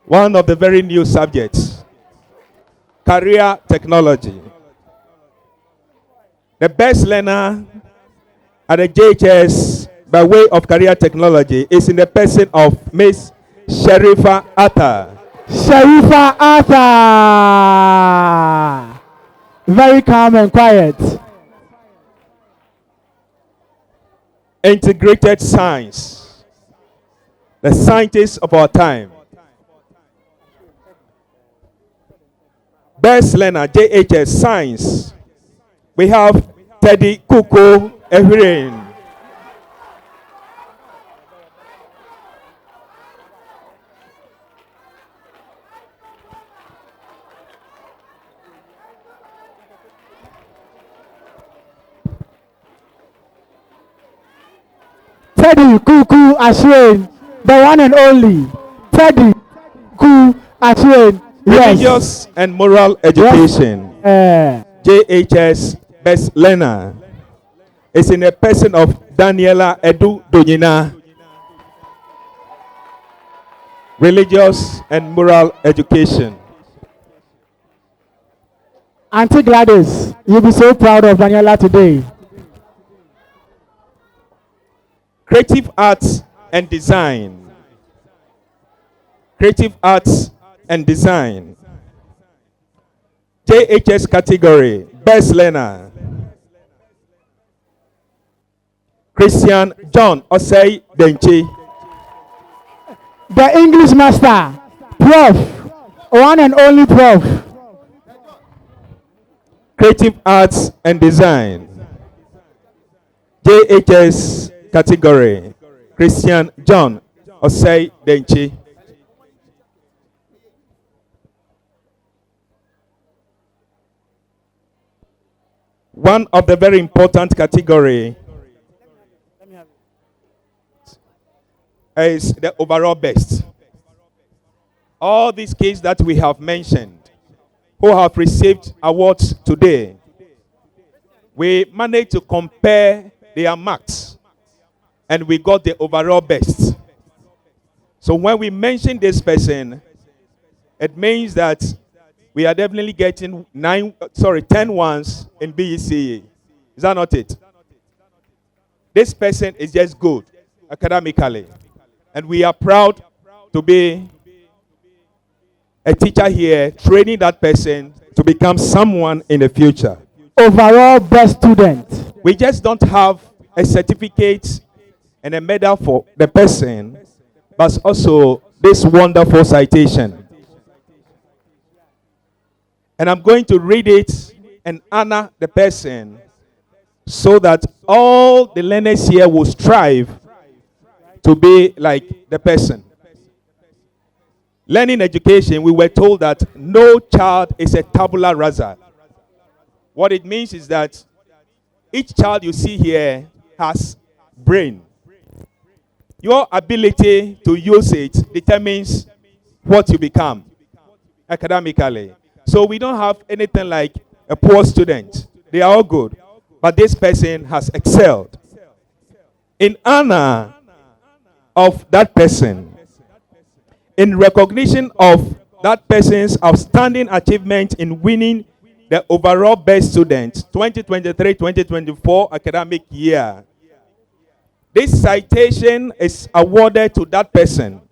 One of the very new subjects. Career technology. The best learner at the JHS by way of career technology is in the person of Miss Sharifa Atta. Sharifa Arthur. Very calm and quiet. Integrated science. The scientists of our time. Best learner, JHS Science. We have Teddy Kuko Ehirin. Teddy Kuku Ashwin, the one and only. Teddy Kuku Ashwin. Yes. Religious and moral education. Yes. JHS Best Learner is in the person of Daniela Edu Donyina. Religious and moral education. Auntie Gladys, you'll be so proud of Daniela today. Creative arts and design. Creative arts and design. JHS category, Best Learner. Christian John Osei Denchi. The English master, Prof. One and only Prof. Creative arts and design. JHS category, Christian John Osei Denchi. One of the very important category is the overall best. All these kids that we have mentioned who have received awards today, we managed to compare their marks and we got the overall best. So when we mention this person, it means that we are definitely getting 10 ones in BECE. Is that not it? This person is just good academically. And we are proud to be a teacher here, training that person to become someone in the future. Overall best student. We just don't have a certificate and a medal for the person, but also this wonderful citation. And I'm going to read it and honor the person so that all the learners here will strive to be like the person. Learning education, we were told that no child is a tabula rasa. What it means is that each child you see here has brain. Your ability to use it determines what you become academically. So we don't have anything like a poor student. They are all good. But this person has excelled. In honor of that person, in recognition of that person's outstanding achievement in winning the overall best student 2023-2024 academic year, this citation is awarded to that person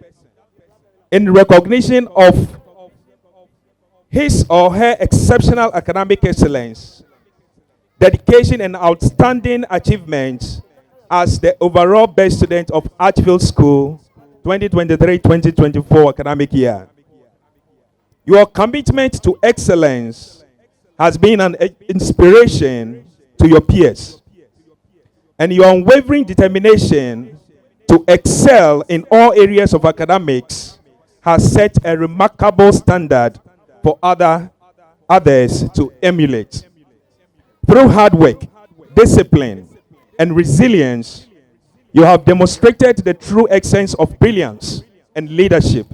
in recognition of his or her exceptional academic excellence, dedication, and outstanding achievements as the overall best student of Archfield School 2023-2024 academic year. Your commitment to excellence has been an inspiration to your peers, and your unwavering determination to excel in all areas of academics has set a remarkable standard for others to emulate. Through hard work, discipline, and resilience, you have demonstrated the true essence of brilliance and leadership,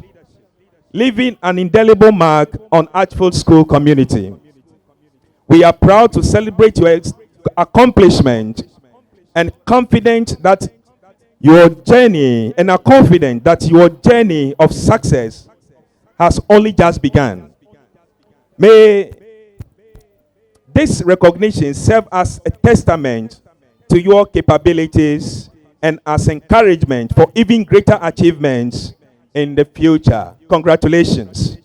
leaving an indelible mark on Archfield School community. We are proud to celebrate your accomplishment and confident that your journey of success has only just begun. May this recognition serve as a testament to your capabilities and as encouragement for even greater achievements in the future. Congratulations.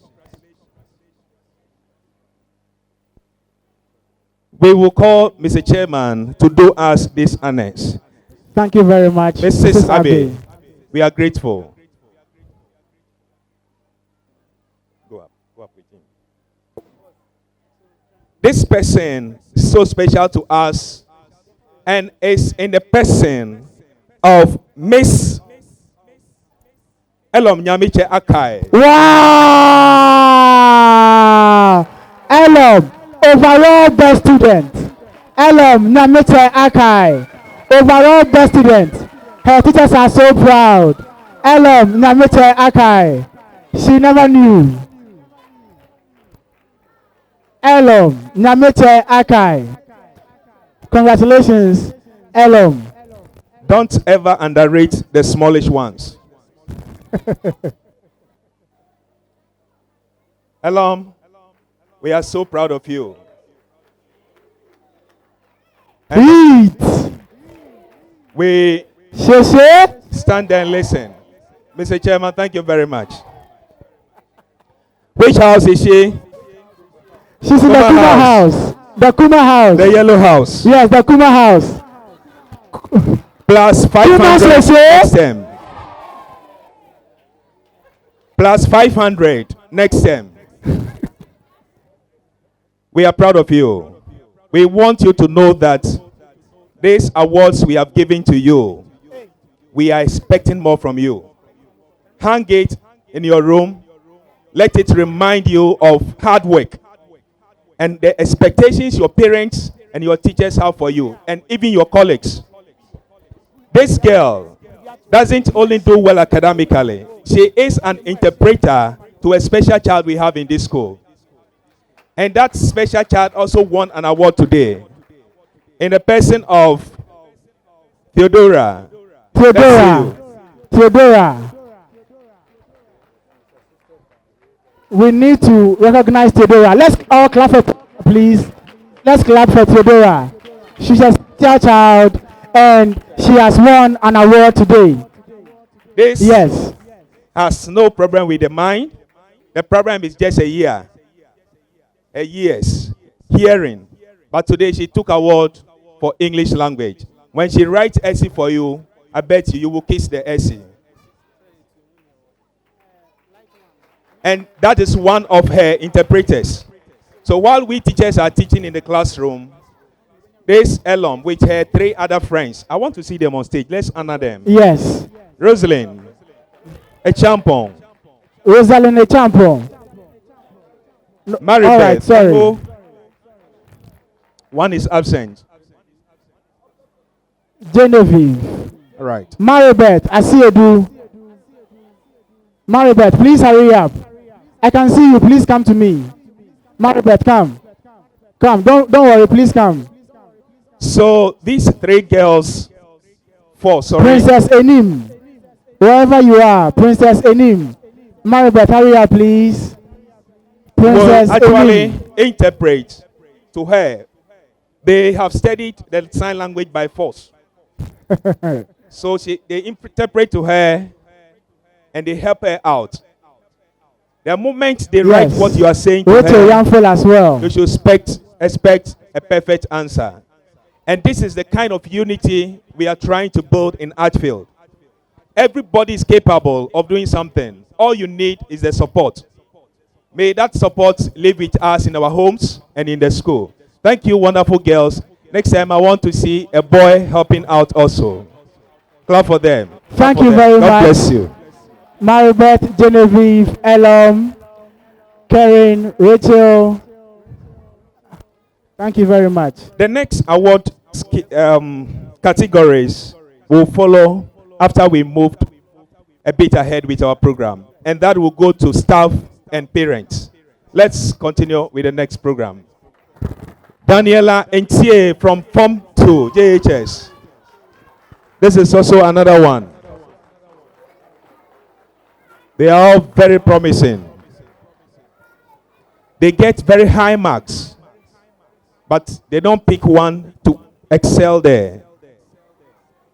We will call Mr. Chairman to do us this honors. Thank you very much, Mrs. Abe, we are grateful. Go up with him. This person is so special to us and is in the person of Miss Elom Nyamiche Akai. Wow! Elom, overall best student. Elom Nyamiche Akai, overall best student. Her teachers are so proud. Elom Nyamiche Akai. She never knew. Elom Nyamiche Akai. Congratulations, Elom. Don't ever underrate the smallish ones. Elom, we are so proud of you. Eat. We stand there and listen. Mr. Chairman, thank you very much. Which house is she? She's in the Kuma house. The Kuma house. The yellow house. Yes, the Kuma house. Plus 500 next term. Plus 500 next term. We are proud of you. We want you to know that these awards we have given to you, we are expecting more from you. Hang it in your room. Let it remind you of hard work and the expectations your parents and your teachers have for you, and even your colleagues. This girl doesn't only do well academically, she is an interpreter to a special child we have in this school. And that special child also won an award today in the person of Theodora. Theodora. We need to recognize Theodora. Let's all clap for, please. Let's clap for Theodora. She's a special child and she has won an award today. This has no problem with the mind. The problem is just a year's hearing. But today she took award for English language. When she writes essay for you, I bet you will kiss the essay. And that is one of her interpreters. So while we teachers are teaching in the classroom, this Elom with her 3 other friends, I want to see them on stage. Let's honor them. Yes. Rosalind Echampong. Rosalind Echampong. Maribeth. All right, sorry. One is absent. Genevieve. All right. Maribeth, I see you do. Maribeth, please hurry up. I can see you. Please come to me. Maribeth, come. Come. Don't worry. Please come. So these 3 girls, 4, sorry. Princess Enim. Wherever you are, Princess Enim. Maribeth, hurry up, please. Princess will actually Enim. interpret to her. They have studied the sign language by force. So they interpret to her and they help her out. The moment they write what you are saying to her, as well. you should expect a perfect answer. And this is the kind of unity we are trying to build in Archfield. Everybody is capable of doing something. All you need is the support. May that support live with us in our homes and in the school. Thank you, wonderful girls. Next time I want to see a boy helping out also. Clap for them. Thank you very much. God bless you. Maribeth, Genevieve, Elom, Karen, Rachel. Thank you very much. The next award categories will follow after we moved a bit ahead with our program. And that will go to staff and parents. Let's continue with the next program. Daniela Ntie from Form 2, JHS. This is also another one. They are all very promising. They get very high marks, but they don't pick one to excel there.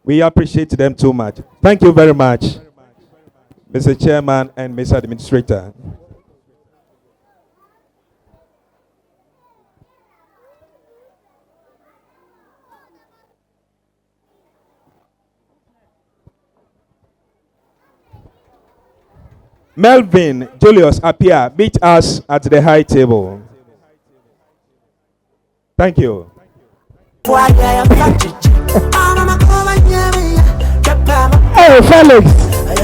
We appreciate them too much. Thank you very much, Mr. Chairman and Mr. Administrator. Melvin Julius appear. Meet us at the high table. Thank you. Hey, Felix. As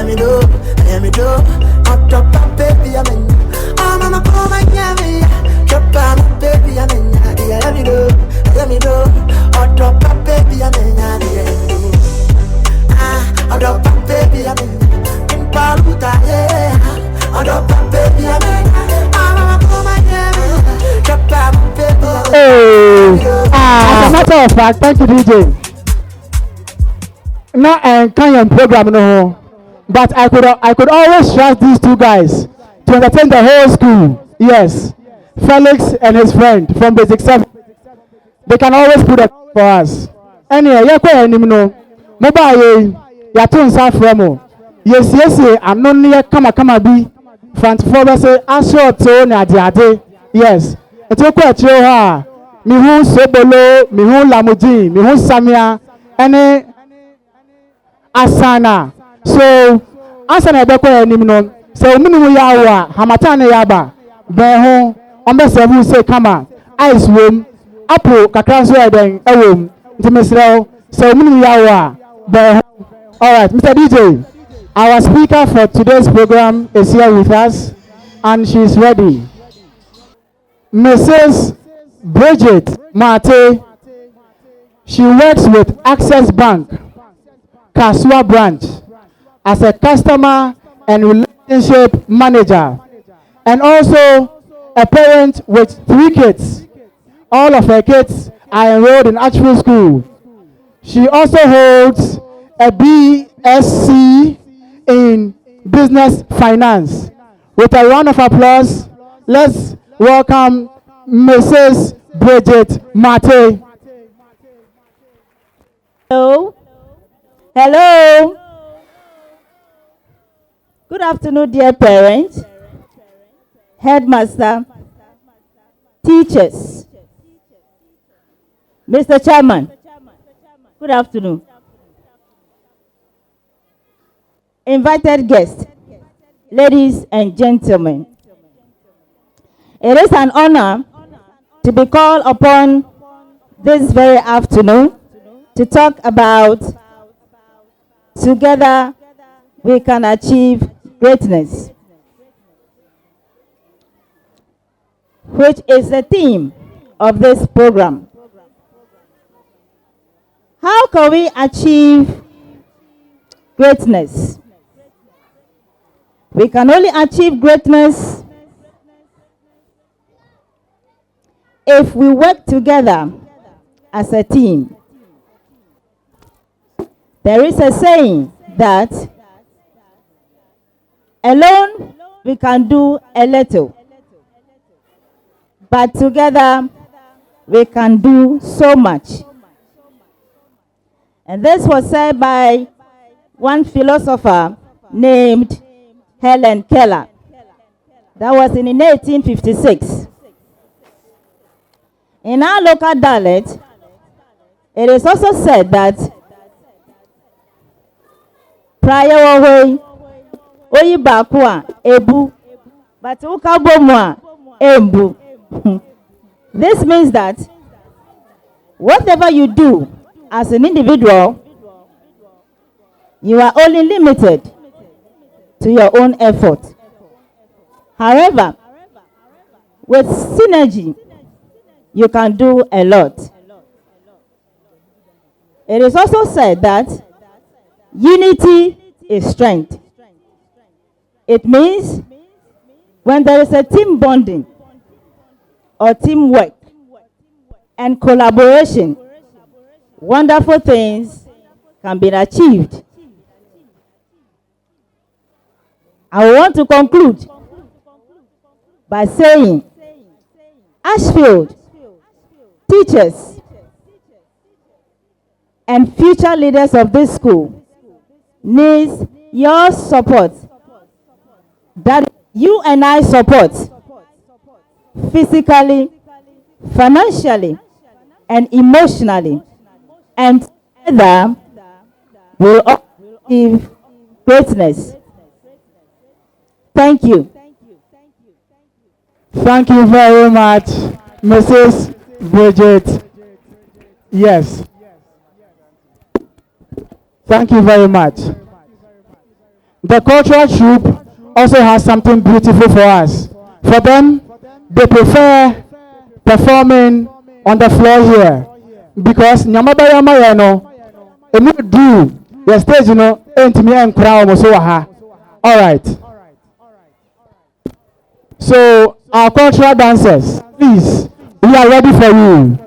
a matter of fact, thank you, DJ. No, and Kenyan program no, but I could always trust these two guys to entertain the whole school. Yes, Felix and his friend from Basic 7. They can always put up for us. Anyway, yeah, quite anymore. Mobile, ya tun sa from. Yes, I'm not near kama be. Front for say aso to na ade. Yes, it's quite true ha. Mi hu sobolo, mi hu lamuji, mi hu samia, any asana. So asana beko enimno. So minu yawa, hamatane yaba. Beho, ombe sevu se kama. Ice room, apple kakranso eden ewom. Ntimisreo. So minu yawa. Beho. Alright, Mr. DJ. Our speaker for today's program is here with us and she's ready. Mrs. Bridget Mate, she works with Access Bank, Kasua branch, as a customer and relationship manager, and also a parent with 3 kids. All of her kids are enrolled in Archfield School. She also holds a BSc in Business Finance. With a round of applause, let's welcome Mrs. Bridget Mate. Hello. Hello. Good afternoon, dear parents, headmaster, teachers, Mr. Chairman. Good afternoon. Invited guests, ladies and gentlemen. It is an honor to be called upon this very afternoon to talk about together we can achieve greatness, which is the theme of this program. How can we achieve greatness? We can only achieve greatness if we work together as a team. There is a saying that alone we can do a little, but together we can do so much. And this was said by one philosopher named Helen Keller. That was in 1856. In our local dialect, it is also said that prior way oyi bakwa ebu but ukabomwa embu. This means that whatever you do as an individual, you are only limited to your own effort. However, with synergy, you can do a lot. It is also said that unity is strength. It means when there is a team bonding or teamwork and collaboration, wonderful things can be achieved. I want to conclude by saying, Archfield teachers, and future leaders of this school needs your support, that you and I support physically, financially, and emotionally, and together will all achieve greatness. Thank you. Thank you very much, Mrs. Bridget. Yes. Thank you very much. The cultural troupe also has something beautiful for us. For them, they prefer performing on the floor here because nyamaba yama no emu do the stage no entimi enkra omo so ha. All right. So our cultural dancers, please, we are ready for you.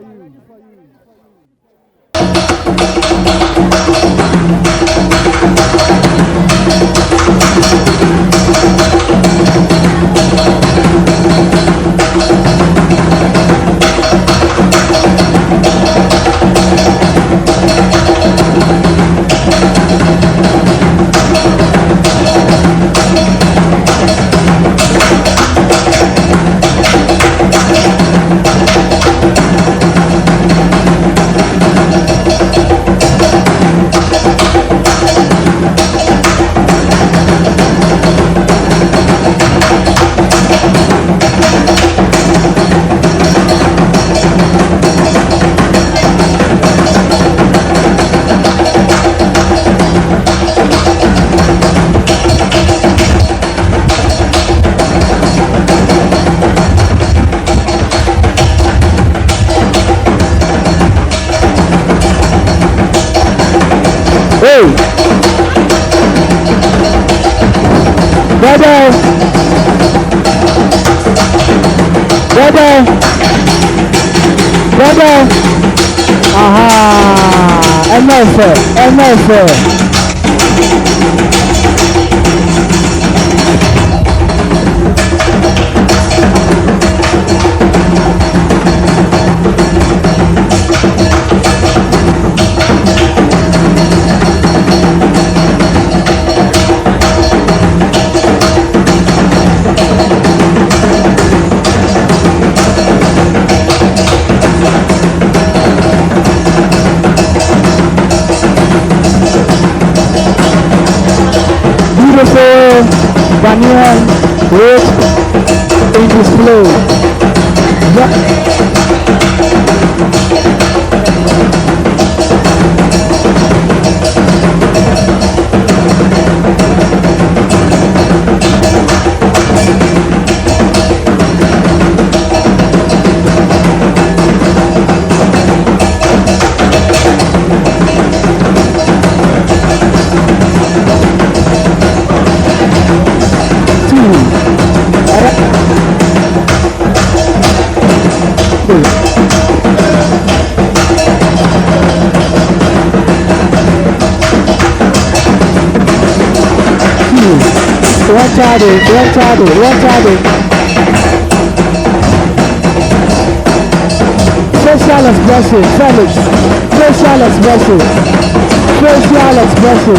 Brother. Aha. Enough. Ghanaian weight in display. One charge. Facial expression, Felix. Facial expression.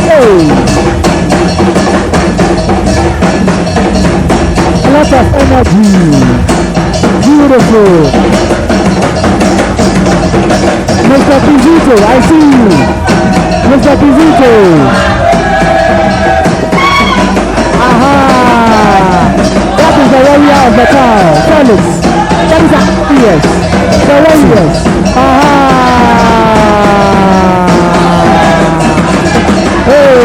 Hey. A lot of energy. Beautiful. Mr. Pizzuto, I see you. Mr. Pizzuto. That is the warrior of the town, Felix. That is the warriors. Hey.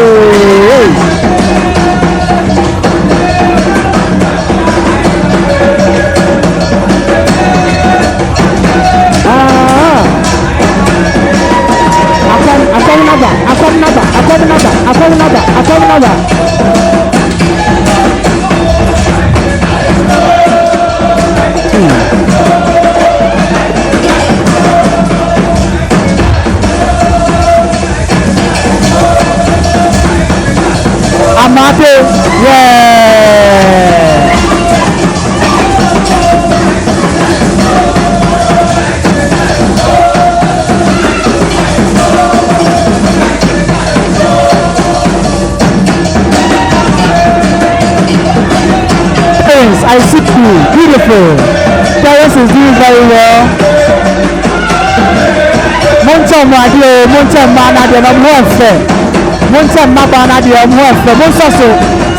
Amate, yeah. very well. Montem radio, montem manade no mwefe. Montem mabanade no mwefe. Monsoso.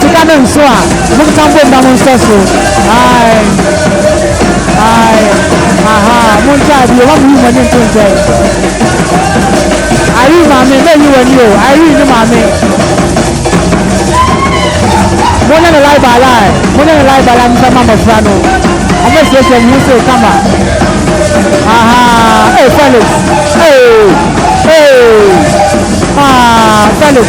Sikana nswa. Montambo na monsoso. Ai. Aha, montabi wa mu mo ni tonje. Ari mame me yi wani o. Ari ni mame. Mona na live balai. Mona na live balai mfama mafrano. Ame sese muso kama. Aha, hey Felix. Hey. Felix.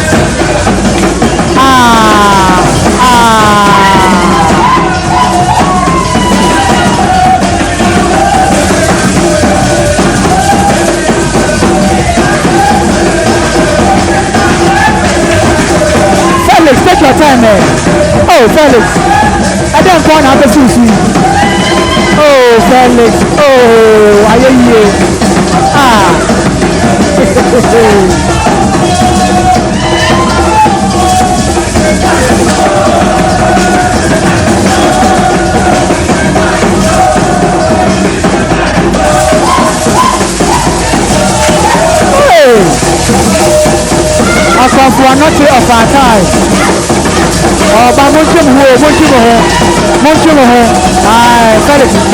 Felix, take your time, man. Oh, Felix. I don't want to have a sushi. Oh, Felix. Oh, I hear you. I come for not of our time. Oh, but I Felix is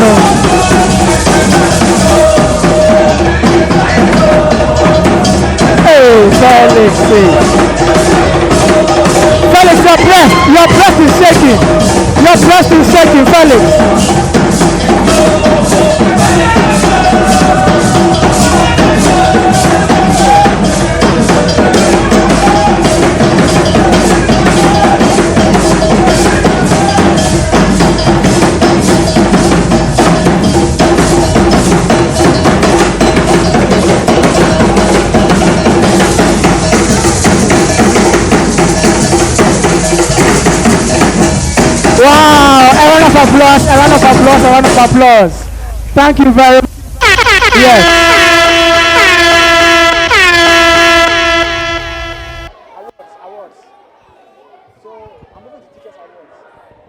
Hey, Felix. Felix, your breath is shaking. Your breath is shaking, Felix. Wow, a round of applause, a round of applause, a round of applause. Thank you very much. Yes.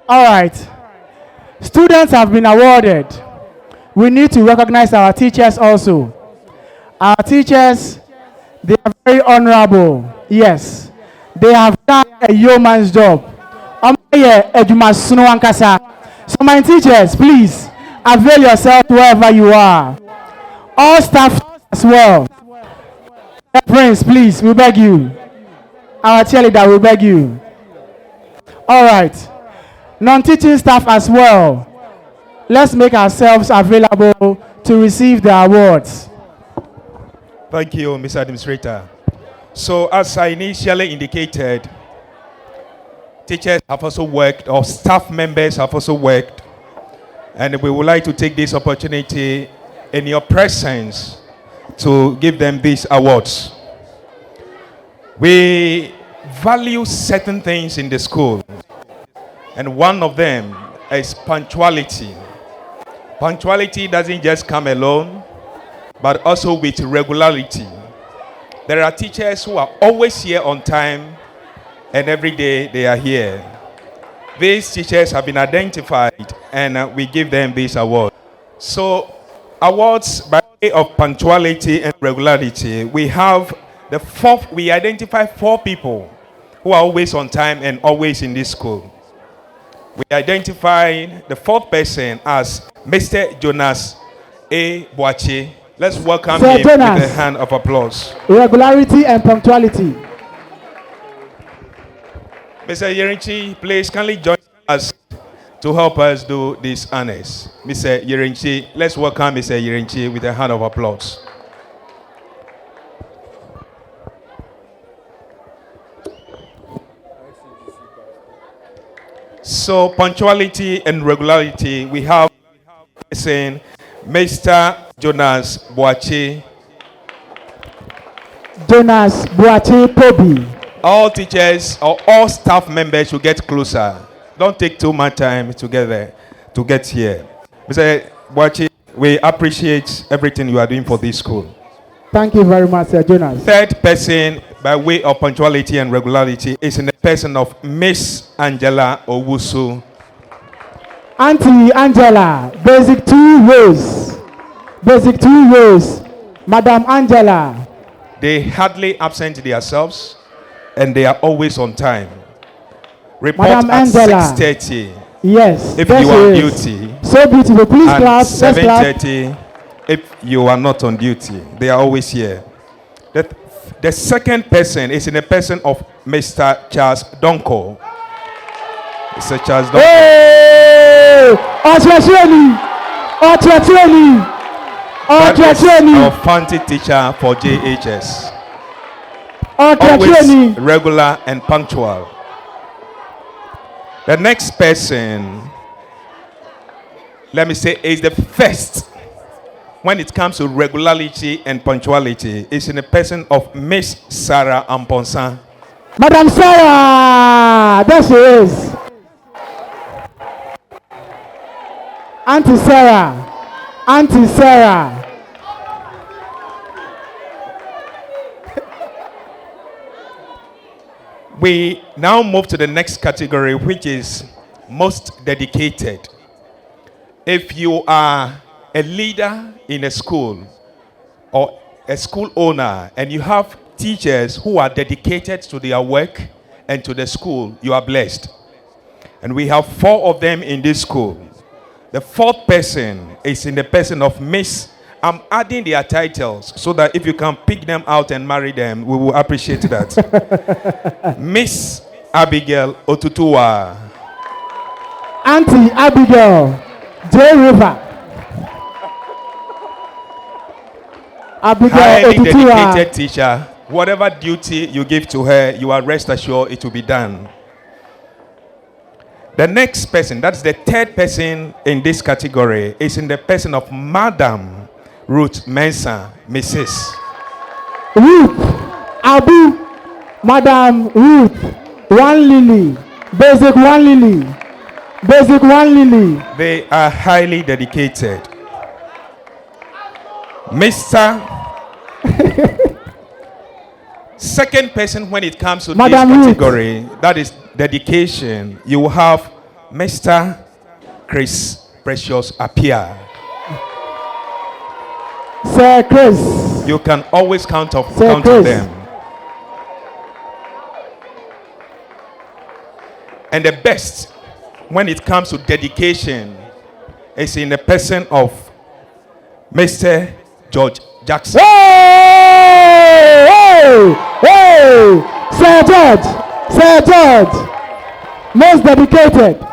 All right. Students have been awarded. We need to recognize our teachers also. Our teachers, they are very honorable. Yes. They have done a yeoman's job. So my teachers, please avail yourself wherever you are. All staff as well. Prince, please, we beg you. Our cheerleader, we beg you. All right. Non-teaching staff as well. Let's make ourselves available to receive the awards. Thank you, Mr. Administrator. So as I initially indicated, teachers have also worked, or staff members have also worked, and we would like to take this opportunity in your presence to give them these awards. We value certain things in the school, and one of them is punctuality. Punctuality doesn't just come alone, but also with regularity. There are teachers who are always here on time, and every day they are here. These teachers have been identified, and we give them this award. So, awards by way of punctuality and regularity. We identify 4 people who are always on time and always in this school. We identify the 4th person as Mr. Jonas A. Boache. Let's welcome him with a hand of applause. Regularity and punctuality. Mr. Yerenchi, please kindly join us to help us do this honors. Mr. Yerenchi, let's welcome Mr. Yerenchi with a hand of applause. So, punctuality and regularity, we have saying Mr. Jonas Boache. Jonas Boache Pobi. All teachers or all staff members should get closer. Don't take too much time together to get here. Mr. Boache, we appreciate everything you are doing for this school. Thank you very much, Sir Jonas. 3rd person, by way of punctuality and regularity, is in the person of Miss Angela Owusu. Auntie Angela, basic 2 ways. Basic 2 years. Madam Angela. They hardly absent themselves and they are always on time. Report Madam at Angela. 6:30 Yes. if there you she are on is. duty. So beautiful. Please And clap. Let's clap. 7:30 if you are not on duty. They are always here. The second person is in the person of Mr. Charles Donko. Mr. Charles Donko. Hey! Otuachueni! Otuachueni! That is Otuachueni! our fancy teacher for JHS. Otuachueni! Always regular and punctual. The next person, let me say, is the first when it comes to regularity and punctuality. Is in the person of Miss Sarah Amponsa. Madam Sarah! There she is. Auntie Sarah. Auntie Sarah. We now move to the next category, which is most dedicated. If you are a leader in a school or a school owner and you have teachers who are dedicated to their work and to the school, you are blessed. And we have 4 of them in this school. The 4th person is in the person of Miss. I'm adding their titles so that if you can pick them out and marry them, we will appreciate that. Miss Abigail Otutua. Auntie Abigail J. River. Abigail Highly Otutua. dedicated teacher. Whatever duty you give to her, you are rest assured it will be done. The next person, that's the 3rd person in this category, is in the person of Madam Ruth Mensah, Mrs. Ruth Abu. Madam Ruth. 1 Lily. Basic 1 Lily. Basic 1 Lily. They are highly dedicated. Mr. Second person when it comes to Madam this Ruth. category, that is dedication, you will have Mr. Chris Precious Apia. Sir Chris. You can always count on Chris. them. And the best when it comes to dedication is in the person of Mr. George Jackson. Hey! Hey! Hey! Sir George! Sir George! Most dedicated.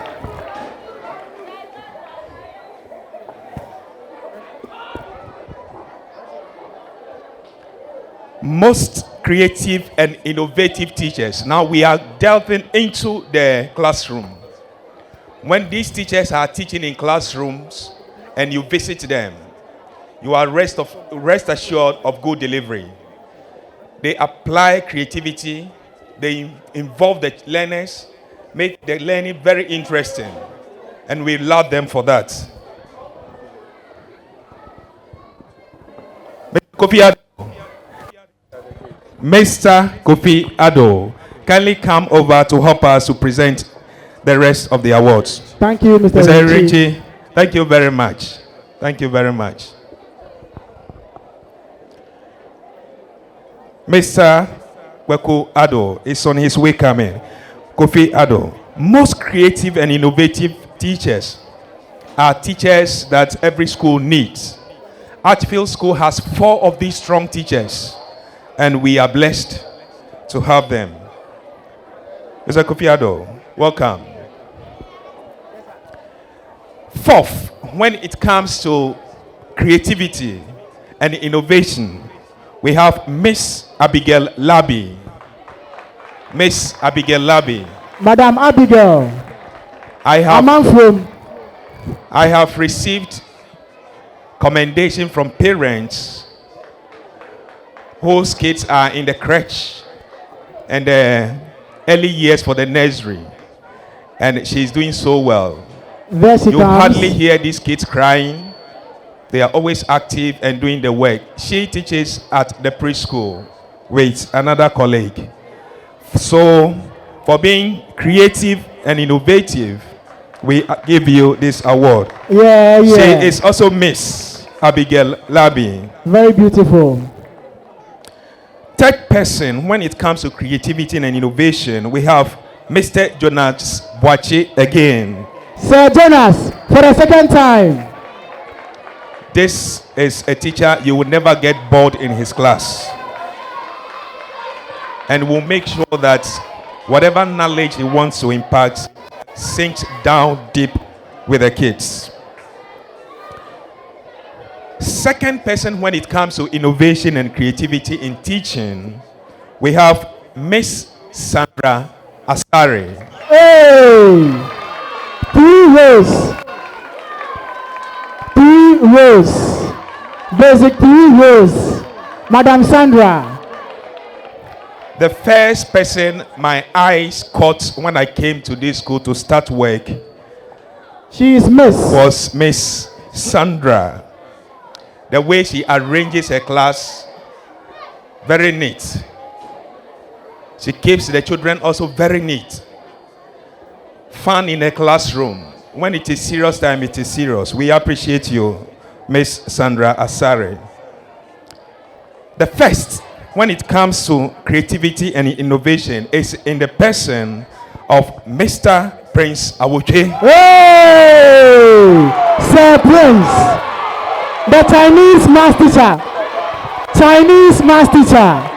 Most creative and innovative teachers. Now we are delving into the classroom. When these teachers are teaching in classrooms and you visit them, you are rest assured of good delivery. They apply creativity, they involve the learners, make the learning very interesting, and we love them for that. Mr. Kofi Addo, kindly come over to help us to present the rest of the awards. Thank you, Mr. Mr. Richie. Richie, thank you very much. Thank you very much. Mr. Kweku Addo is on his way coming. Kofi Addo, most creative and innovative teachers are teachers that every school needs. Archfield School has 4 of these strong teachers, and we are blessed to have them. Mr. Kofi Addo, welcome. 4th, when it comes to creativity and innovation, we have Miss Abigail Labi. Miss Abigail Labi. Madam Abigail. I I have received commendation from parents whose kids are in the crèche and the early years for the nursery, and she's doing so well. There she You comes. hardly hear these kids crying. They are always active and doing the work. She teaches at the preschool with another colleague. So, for being creative and innovative, we give you this award. Yeah. She is also Miss. Abigail Labi. Very beautiful. Third person, when it comes to creativity and innovation, we have Mr. Jonas Boachi again. Sir Jonas, for the second time. This is a teacher you will never get bored in his class. And will make sure that whatever knowledge he wants to impart sinks down deep with the kids. Second person, when it comes to innovation and creativity in teaching, we have Miss Sandra Asari. Hey! 3 rows. 3 rows. Basic 3 rows. Madam Sandra. The first person my eyes caught when I came to this school to start work She is Miss. Was Miss Sandra. The way she arranges her class, very neat. She keeps the children also very neat. Fun in a classroom. When it is serious time, it is serious. We appreciate you, Miss Sandra Asare. The first, when it comes to creativity and innovation, is in the person of Mr. Prince Awuche. Hey! Sir Prince, the Chinese math teacher. Chinese math teacher.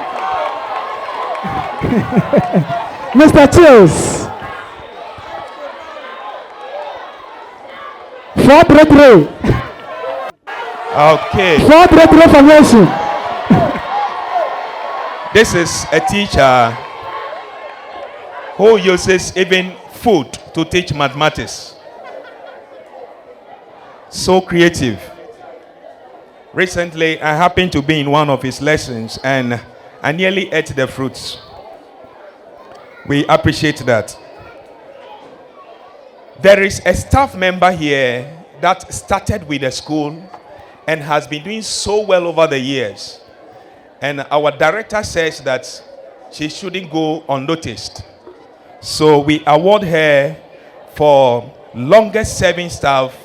Mr. Chills. 433. Okay. 433 formation. This is a teacher who uses even food to teach mathematics. So creative. Recently, I happened to be in one of his lessons and I nearly ate the fruits. We appreciate that. There is a staff member here that started with the school and has been doing so well over the years. And our director says that she shouldn't go unnoticed. So we award her for longest serving staff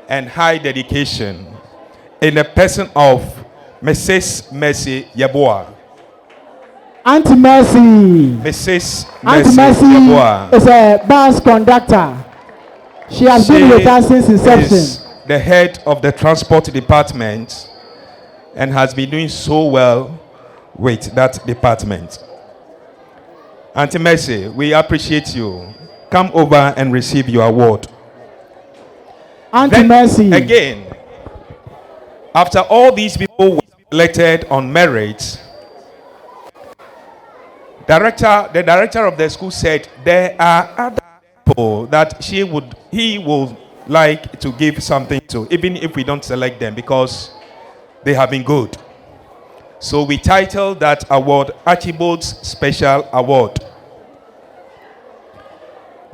and high dedication in the person of Mrs. Mercy Yaboa. Auntie Mercy. Mrs. Auntie Mercy Mercy Yaboa is a bus conductor. She has been with us since inception. Is the head of the transport department and has been doing so well with that department. Auntie Mercy, we appreciate you. Come over and receive your award. Auntie Mercy. Again, after all these people were elected on merit, the director of the school said there are other people that he would like to give something to, even if we don't select them, because they have been good. So we titled that award Archfield's Special Award.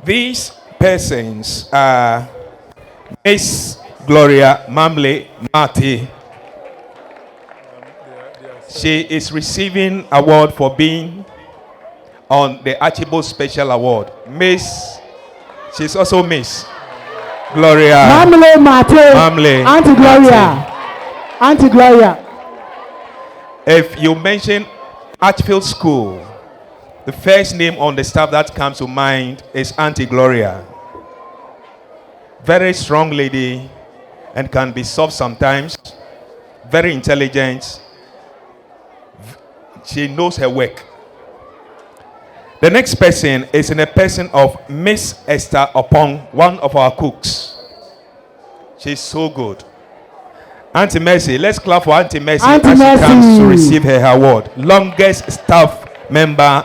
These persons are Miss Gloria Mamle Marty. She is receiving award for being on the Archibald Special Award. She's also Miss Gloria Mamle Marty. Mamle Auntie Gloria. Marty. Auntie Gloria. If you mention Archfield School, the first name on the staff that comes to mind is Auntie Gloria. Very strong lady and can be soft sometimes. Very intelligent. She knows her work. The next person is in a person of Miss Esther Opong, one of our cooks. She's so good. Auntie Mercy, let's clap for Auntie Mercy as she comes to receive her award. Longest staff member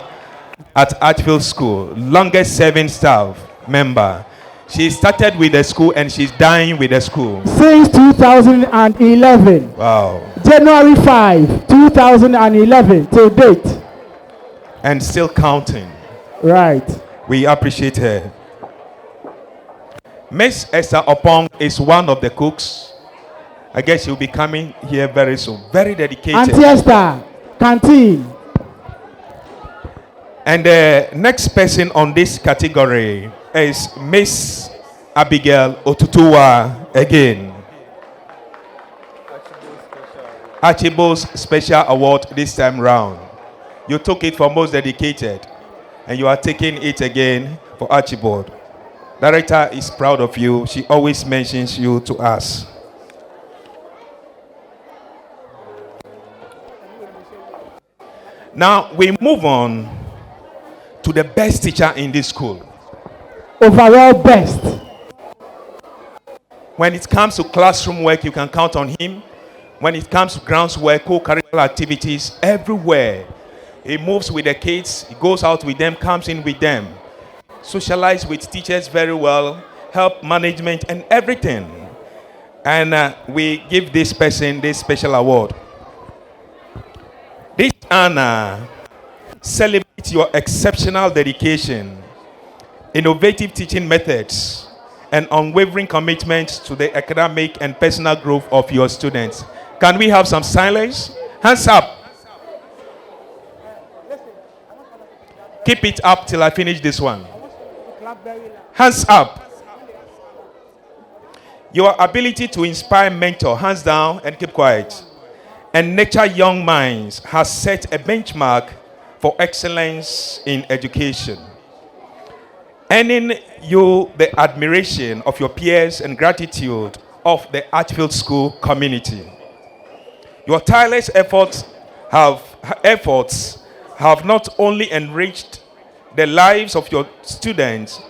at Archfield School. Longest serving staff member. She started with the school and she's dying with the school. Since 2011. Wow. January 5, 2011 till date. And still counting. Right. We appreciate her. Miss Esther Opong is one of the cooks. I guess she'll be coming here very soon. Very dedicated. Auntie Esther, canteen. And the next person on this category is Miss Abigail Otutua again. Archibald's Special Award this time round. You took it for most dedicated, and you are taking it again for Archibald. Director is proud of you. She always mentions you to us. Now we move on to the best teacher in this school. Overall best. When it comes to classroom work, you can count on him. When it comes to grounds work, co-curricular activities, everywhere. He moves with the kids, he goes out with them, comes in with them. Socialize with teachers very well, help management and everything. And we give this person this special award. This honor celebrates your exceptional dedication, innovative teaching methods, and unwavering commitment to the academic and personal growth of your students. Can we have some silence? Hands up. Keep it up till I finish this one. Hands up. Your ability to inspire, mentor, hands down and keep quiet, and nurture young minds has set a benchmark for excellence in education, earning you the admiration of your peers and gratitude of the Archfield School community. Your tireless efforts have not only enriched the lives of your students,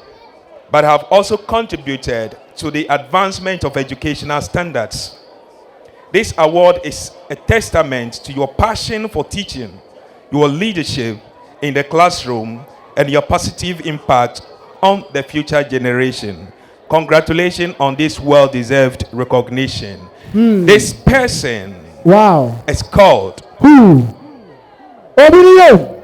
but have also contributed to the advancement of educational standards. This award is a testament to your passion for teaching, your leadership in the classroom, and your positive impact on the future generation. Congratulations on this well-deserved recognition. This person is called who? Obiniyom.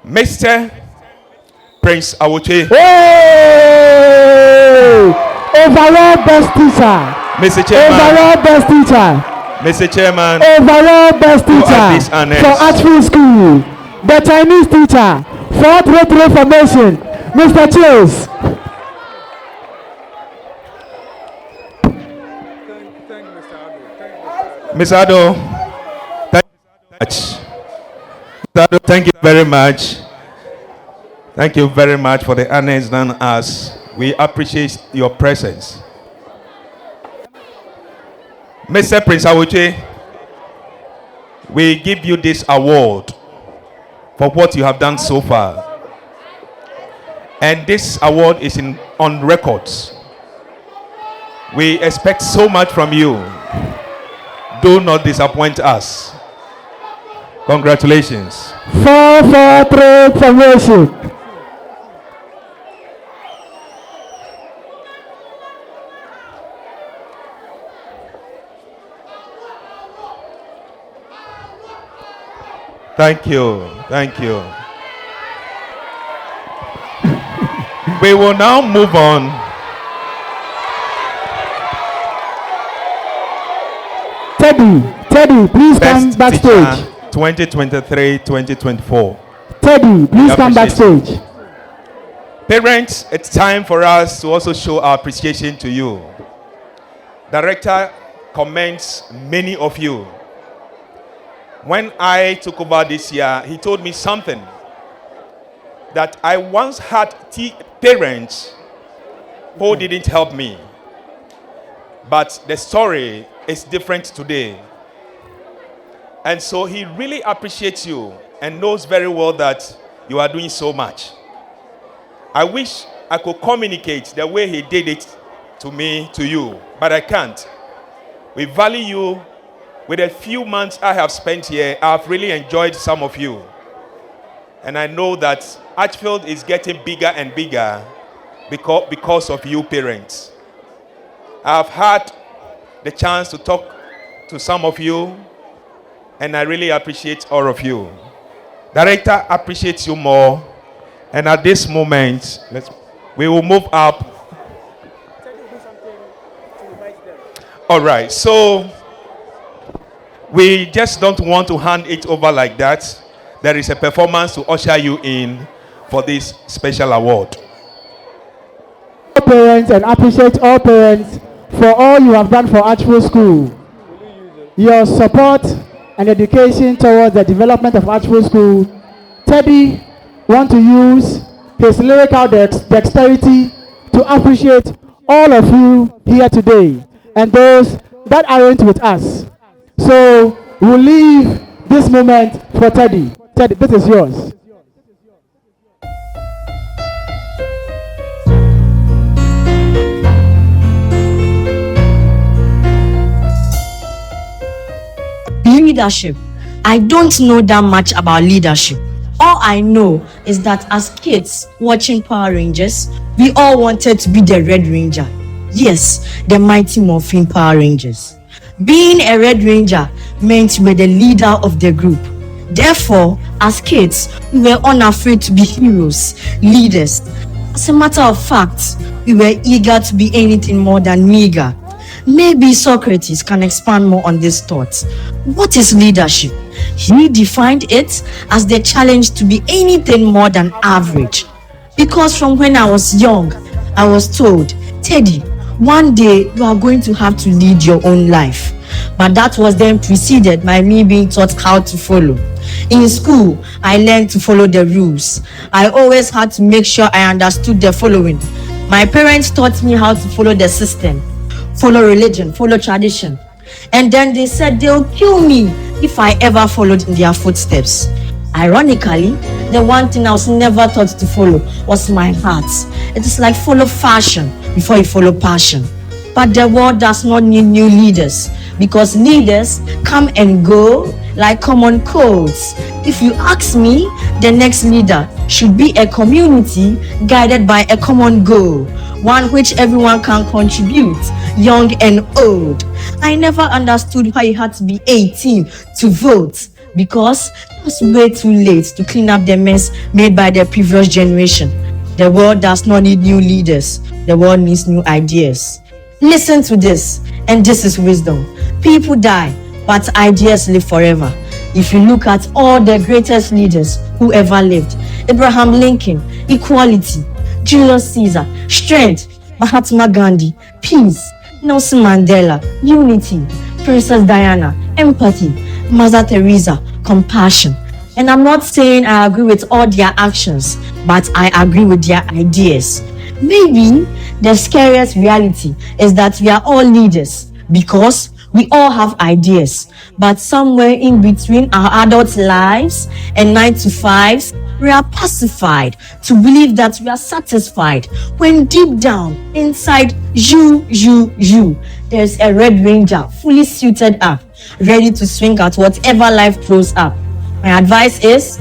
Mr. Prince Awoche. Overall best teacher. Mr. Chairman. Overall best teacher. Mr. Chairman. Overall best teacher for Archfield School. The Chinese teacher. Fourth rate reformation. Mr. Chills. Mr. Ado, thank you very much. Mr. Ado, thank you very much. Thank you very much for the honors done us. We appreciate your presence. Mr. Prince Awoche, we give you this award for what you have done so far. And this award is on records. We expect so much from you. Do not disappoint us. Congratulations. 443 promotion. Thank you. Thank you. We will now move on. Teddy, please come backstage. 2023-2024. Teddy, please come backstage. Parents, it's time for us to also show our appreciation to you. Director commends many of you. When I took over this year, he told me something that I once had parents who didn't help me. But the story is different today. And so he really appreciates you and knows very well that you are doing so much. I wish I could communicate the way he did it to me, to you, but I can't. We value you. With the few months I have spent here, I've really enjoyed some of you. And I know that Archfield is getting bigger and bigger because of you parents. I've had the chance to talk to some of you, and I really appreciate all of you. Director appreciates you more. And at this moment, we will move up. All right, so we just don't want to hand it over like that. There is a performance to usher you in for this special award. Parents, and appreciate all parents for all you have done for Archfield School. Your support and dedication towards the development of Archfield School. Teddy wants to use his lyrical dexterity to appreciate all of you here today and those that aren't with us. So we'll leave this moment for Teddy. Teddy, this is yours. Leadership. I don't know that much about leadership. All I know is that as kids watching Power Rangers, we all wanted to be the Red Ranger. Yes, the mighty Morphin Power Rangers. Being a Red Ranger meant you were the leader of the group. Therefore, as kids, we were unafraid to be heroes, leaders. As a matter of fact, we were eager to be anything more than meager. Maybe Socrates can expand more on this thought. What is leadership? He defined it as the challenge to be anything more than average. Because from when I was young, I was told, Teddy, one day you are going to have to lead your own life. But that was then preceded by me being taught how to follow. In school, I learned to follow the rules. I always had to make sure I understood the following. My parents taught me how to follow the system, follow religion, follow tradition. And then they said they'll kill me if I ever followed in their footsteps. Ironically, the one thing I was never taught to follow was my heart. It is like follow fashion before you follow passion. But the world does not need new leaders, because leaders come and go like common colds. If you ask me, the next leader should be a community guided by a common goal, one which everyone can contribute, young and old. I never understood why you had to be 18 to vote, because it was way too late to clean up the mess made by the previous generation. The world does not need new leaders. The world needs new ideas. Listen to this, and this is wisdom. People die, but ideas live forever. If you look at all the greatest leaders who ever lived, Abraham Lincoln, equality, Julius Caesar, strength, Mahatma Gandhi, peace, Nelson Mandela, unity, Princess Diana, empathy, Mother Teresa, compassion. And I'm not saying I agree with all their actions, but I agree with their ideas. Maybe the scariest reality is that we are all leaders because we all have ideas, but somewhere in between our adult lives and 9 to 5s, we are pacified to believe that we are satisfied when deep down inside you, there's a Red Ranger fully suited up, ready to swing at whatever life throws up. My advice is,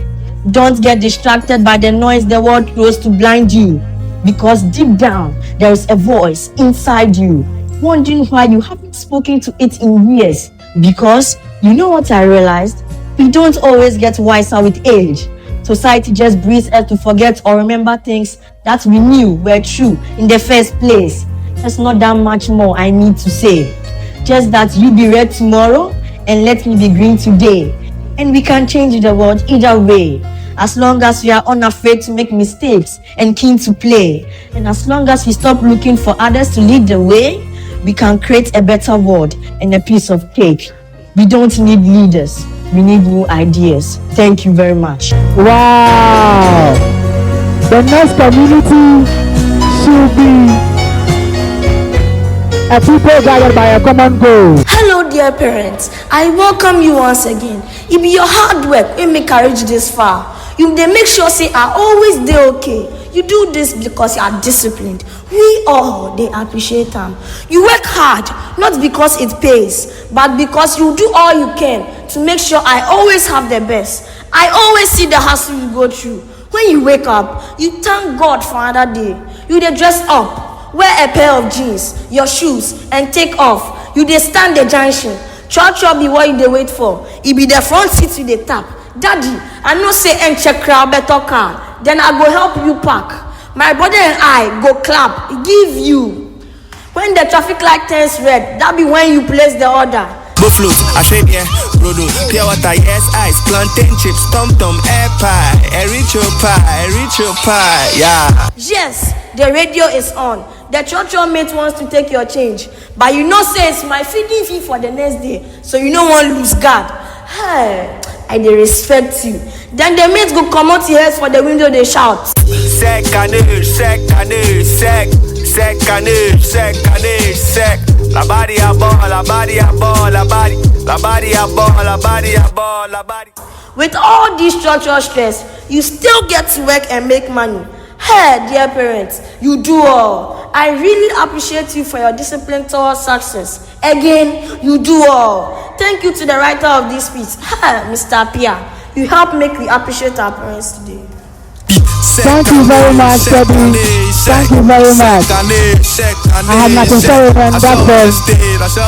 don't get distracted by the noise the world throws to blind you, because deep down there is a voice inside you wondering why you haven't spoken to it in years. Because you know what I realized? We don't always get wiser with age. Society just breeds us to forget or remember things that we knew were true in the first place. There's not that much more I need to say. Just that you be red tomorrow and let me be green today. And we can change the world either way. As long as we are unafraid to make mistakes and keen to play. And as long as we stop looking for others to lead the way, we can create a better world and a piece of cake. We don't need leaders. We need new ideas. Thank you very much. Wow! The next community should be a people gathered by a common goal. Hello, dear parents. I welcome you once again. It be your hard work we make reach this far. You they make sure say I always dey okay. You do this because you are disciplined. We all they appreciate them. You work hard not because it pays, but because you do all you can to make sure I always have the best. I always see the hustle you go through. When you wake up, you thank God for another day. You dey dress up, wear a pair of jeans, your shoes, and take off. You dey stand the junction. Church be what you dey wait for. It be the front seat you dey tap. Daddy, I know say and check crowd better car. Then I go help you park. My brother and I go clap, give you. When the traffic light turns red, that be when you place the order. Buffaloes, I say yeah, Brodo, pure water, yes, ice, plantain chips, tom tom, air pie, a rich pie, yeah. Yes, the radio is on. The church mate wants to take your change, but you know say it's my feeding fee for the next day, so you no want lose guard. Hey, I dey respect you. Then the mates go come out here for the window, they shout. Sec. La body a ball, la body a ball, la body a ball, la body a ball, la body. With all this structural stress, you still get to work and make money. Hey, dear parents, you do all. I really appreciate you for your discipline towards success. Again, you do all. Thank you to the writer of this speech, Mr. Pia. You helped make we appreciate our parents today. Thank you very much, Debbie. Thank you very much. I have nothing to say when that was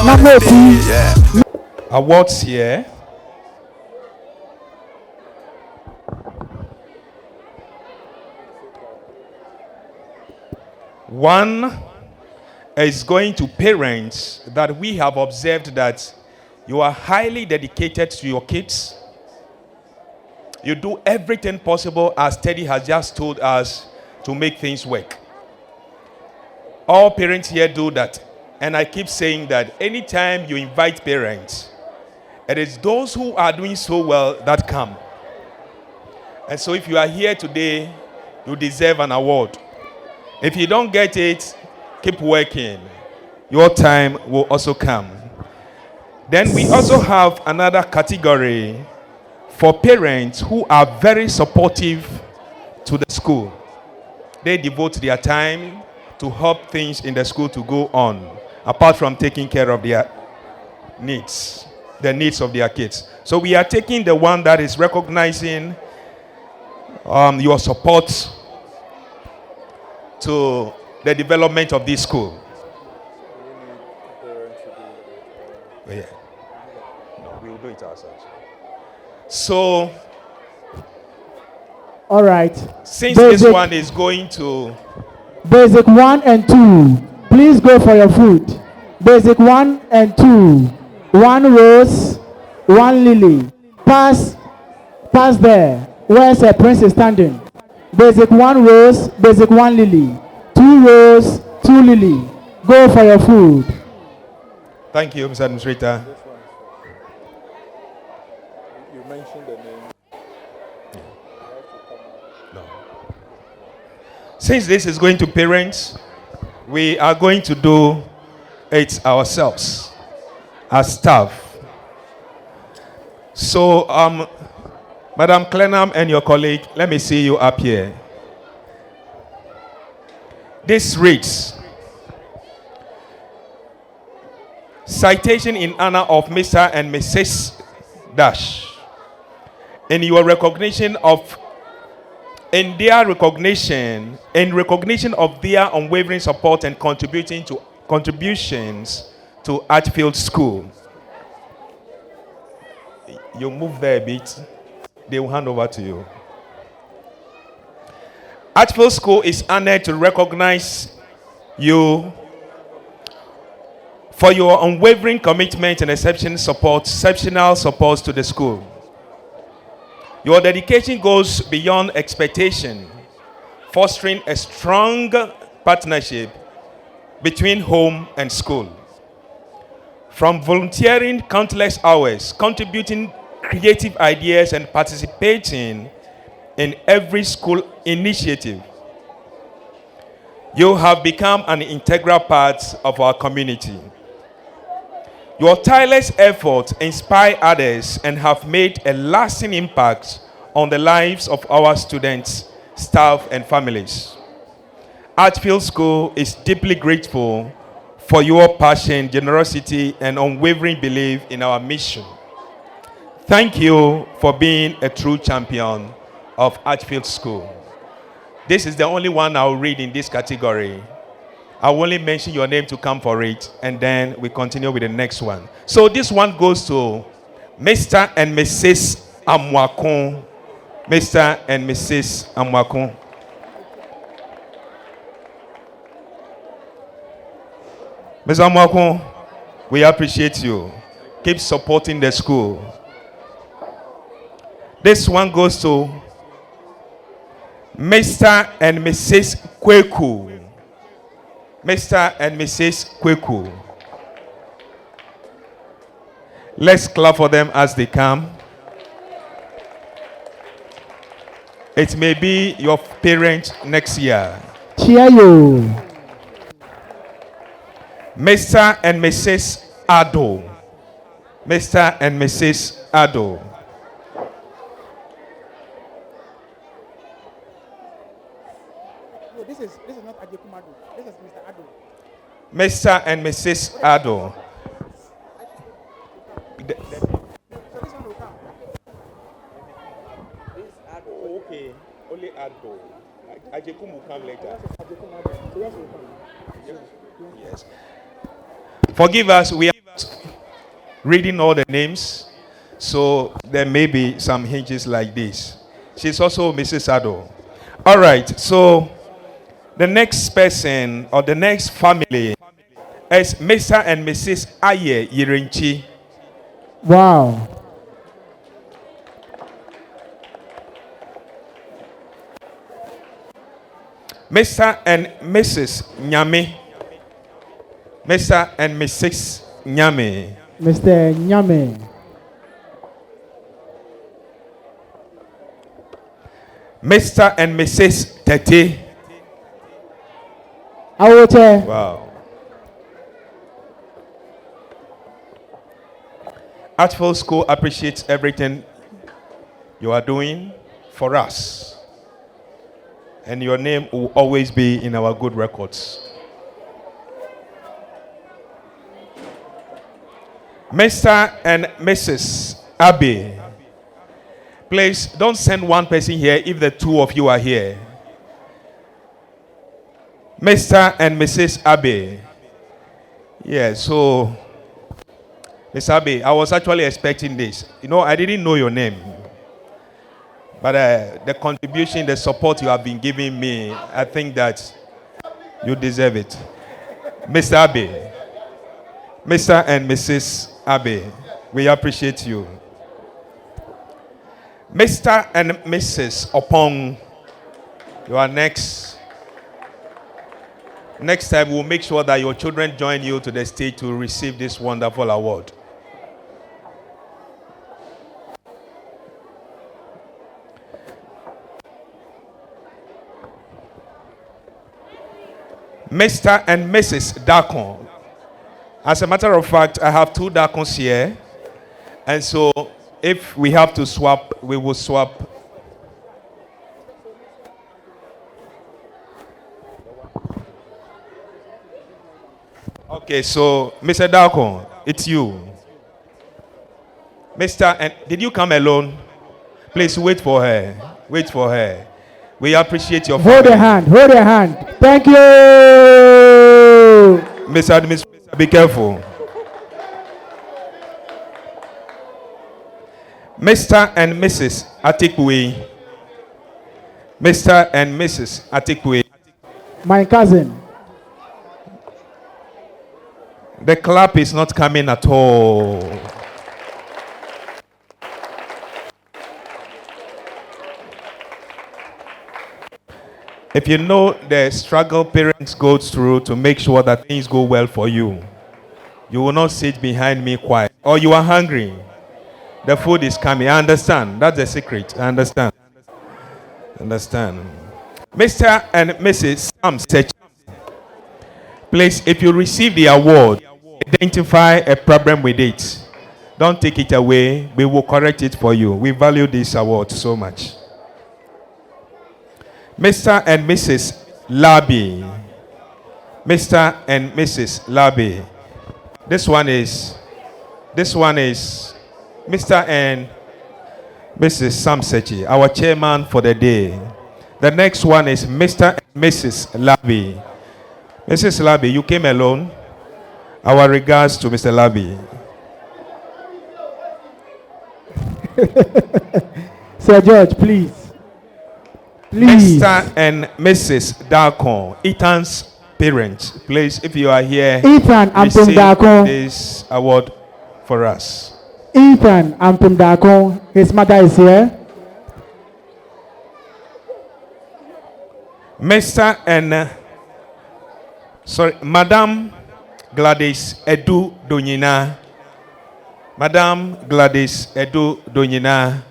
number 2. Awards here. One is going to parents that we have observed that you are highly dedicated to your kids. You do everything possible, as Teddy has just told us, to make things work. All parents here do that. And I keep saying that anytime you invite parents, it is those who are doing so well that come. And so if you are here today, you deserve an award. If you don't get it, keep working. Your time will also come. Then we also have another category for parents who are very supportive to the school. They devote their time to help things in the school to go on, apart from taking care of their needs, the needs of their kids. So we are taking the one that is recognizing your support to the development of this school. Oh, yeah. No, we will do it ourselves. So, all right. Since this one is going to Basic 1 and 2, please go for your food. Basic 1 and 2, 1 rose, 1 lily. Pass there. Where's the prince is standing? Basic 1 rose, basic 1 lily. 2 rose, 2 lily. Go for your food. Thank you, Mr. Administrator. You mentioned the name. No. Since this is going to parents, we are going to do it ourselves as staff. So, Madam Clenham and your colleague, let me see you up here. This reads, citation in honor of Mr. and Mrs. Dash. In your recognition of, in recognition of their unwavering support and contributions to Archfield School. You move there a bit, they will hand over to you. Archfield School is honored to recognize you for your unwavering commitment and exceptional support to the school. Your dedication goes beyond expectation, fostering a strong partnership between home and school. From volunteering countless hours, contributing creative ideas, and participating in every school initiative, you have become an integral part of our community. Your tireless efforts inspire others and have made a lasting impact on the lives of our students, staff, and families. Archfield School is deeply grateful for your passion, generosity, and unwavering belief in our mission. Thank you for being a true champion of Archfield School. This is the only one I'll read in this category. I'll only mention your name to come for it, and then we continue with the next one. So this one goes to Mr. and Mrs. Amwakon. Mr. and Mrs. Amwakon. Ms. Amwakon, we appreciate you. Keep supporting the school. This one goes to Mr. and Mrs. Kweku. Mr. and Mrs. Kweku. Let's clap for them as they come. It may be your parent next year. Cheer you. Mr. and Mrs. Ado. Mr. and Mrs. Ado. This is not Adekumado. This is Mr. Ado. Mr. and Mrs. Ado. Okay, only Ado. Ajekum will come later. Yes. Forgive us, we are reading all the names, so there may be some hinges like this. She's also Mrs. Ado. All right, so the next person or the next family is Mr. and Mrs. Aye Yirinchi. Wow. Mr. and Mrs. Nyame. Mr. and Mrs. Nyame. Mr. Nyame. Mr. and Mrs. Tete. Awote. Wow. Archfield School appreciates everything you are doing for us. And your name will always be in our good records. Mr. and Mrs. Abbey. Please don't send one person here if the two of you are here. Mr. and Mrs. Abbey. Yeah, so Miss Abbey, I was actually expecting this. You know, I didn't know your name. But the contribution, the support you have been giving me, I think that you deserve it. Mr. Abbey. Mr. and Mrs. Abbey, we appreciate you. Mr. and Mrs. Opong, you are next. Next time, we'll make sure that your children join you to the stage to receive this wonderful award. Mr. and Mrs. Dakon. As a matter of fact, I have two Dakons here. And so if we have to swap, we will swap. Okay, so Mr. Dakon, it's you. Mr. and did you come alone? Please wait for her. Wait for her. We appreciate your Hold your hand. Hold your hand. Thank you. Mr. Administrator, be careful. Mr. and Mrs. Atikwe. Mr. and Mrs. Atikwe. My cousin. The clap is not coming at all. If you know the struggle parents go through to make sure that things go well for you, you will not sit behind me quiet. Or you are hungry. The food is coming. I understand. That's the secret. I understand. Understand. Mr. and Mrs. Sam Sech. Please, if you receive the award, identify a problem with it. Don't take it away. We will correct it for you. We value this award so much. Mr. and Mrs. Labi. Mr. and Mrs. Labi. This one is Mr. and Mrs. Sam Sechi, our chairman for the day. The next one is Mr. and Mrs. Labi. Mrs. Labi, you came alone. Our regards to Mr. Labi. Sir George, please. Please. Mr. and Mrs. Darkon, Ethan's parents, please, if you are here, Ethan Ampum Darkon, this award for us. Ethan Ampum Darkon, his mother is here. Mr. and Sorry, Madam Gladys Edu Donyina. Madam Gladys Edu Donyina.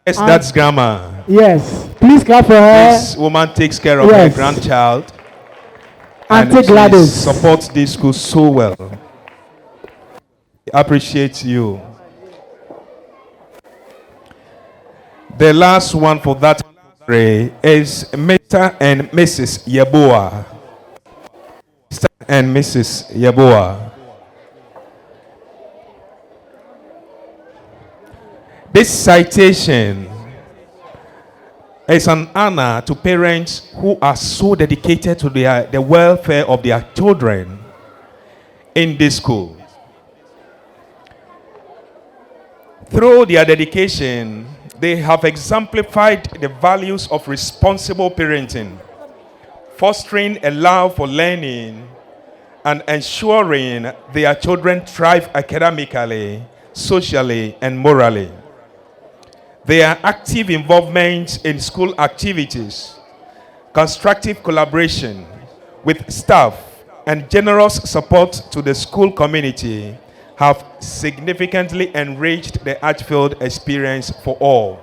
Yes, that's grandma. Yes. Please clap for her. This woman takes care of her grandchild. Auntie And Gladys. she supports this school so well. Appreciate you. The last one for that is Mr. and Mrs. Yeboah. Mr. and Mrs. Yeboah. This citation is an honor to parents who are so dedicated to the welfare of their children in this school. Through their dedication, they have exemplified the values of responsible parenting, fostering a love for learning, and ensuring their children thrive academically, socially, and morally. Their active involvement in school activities, constructive collaboration with staff, and generous support to the school community have significantly enriched the Archfield experience for all.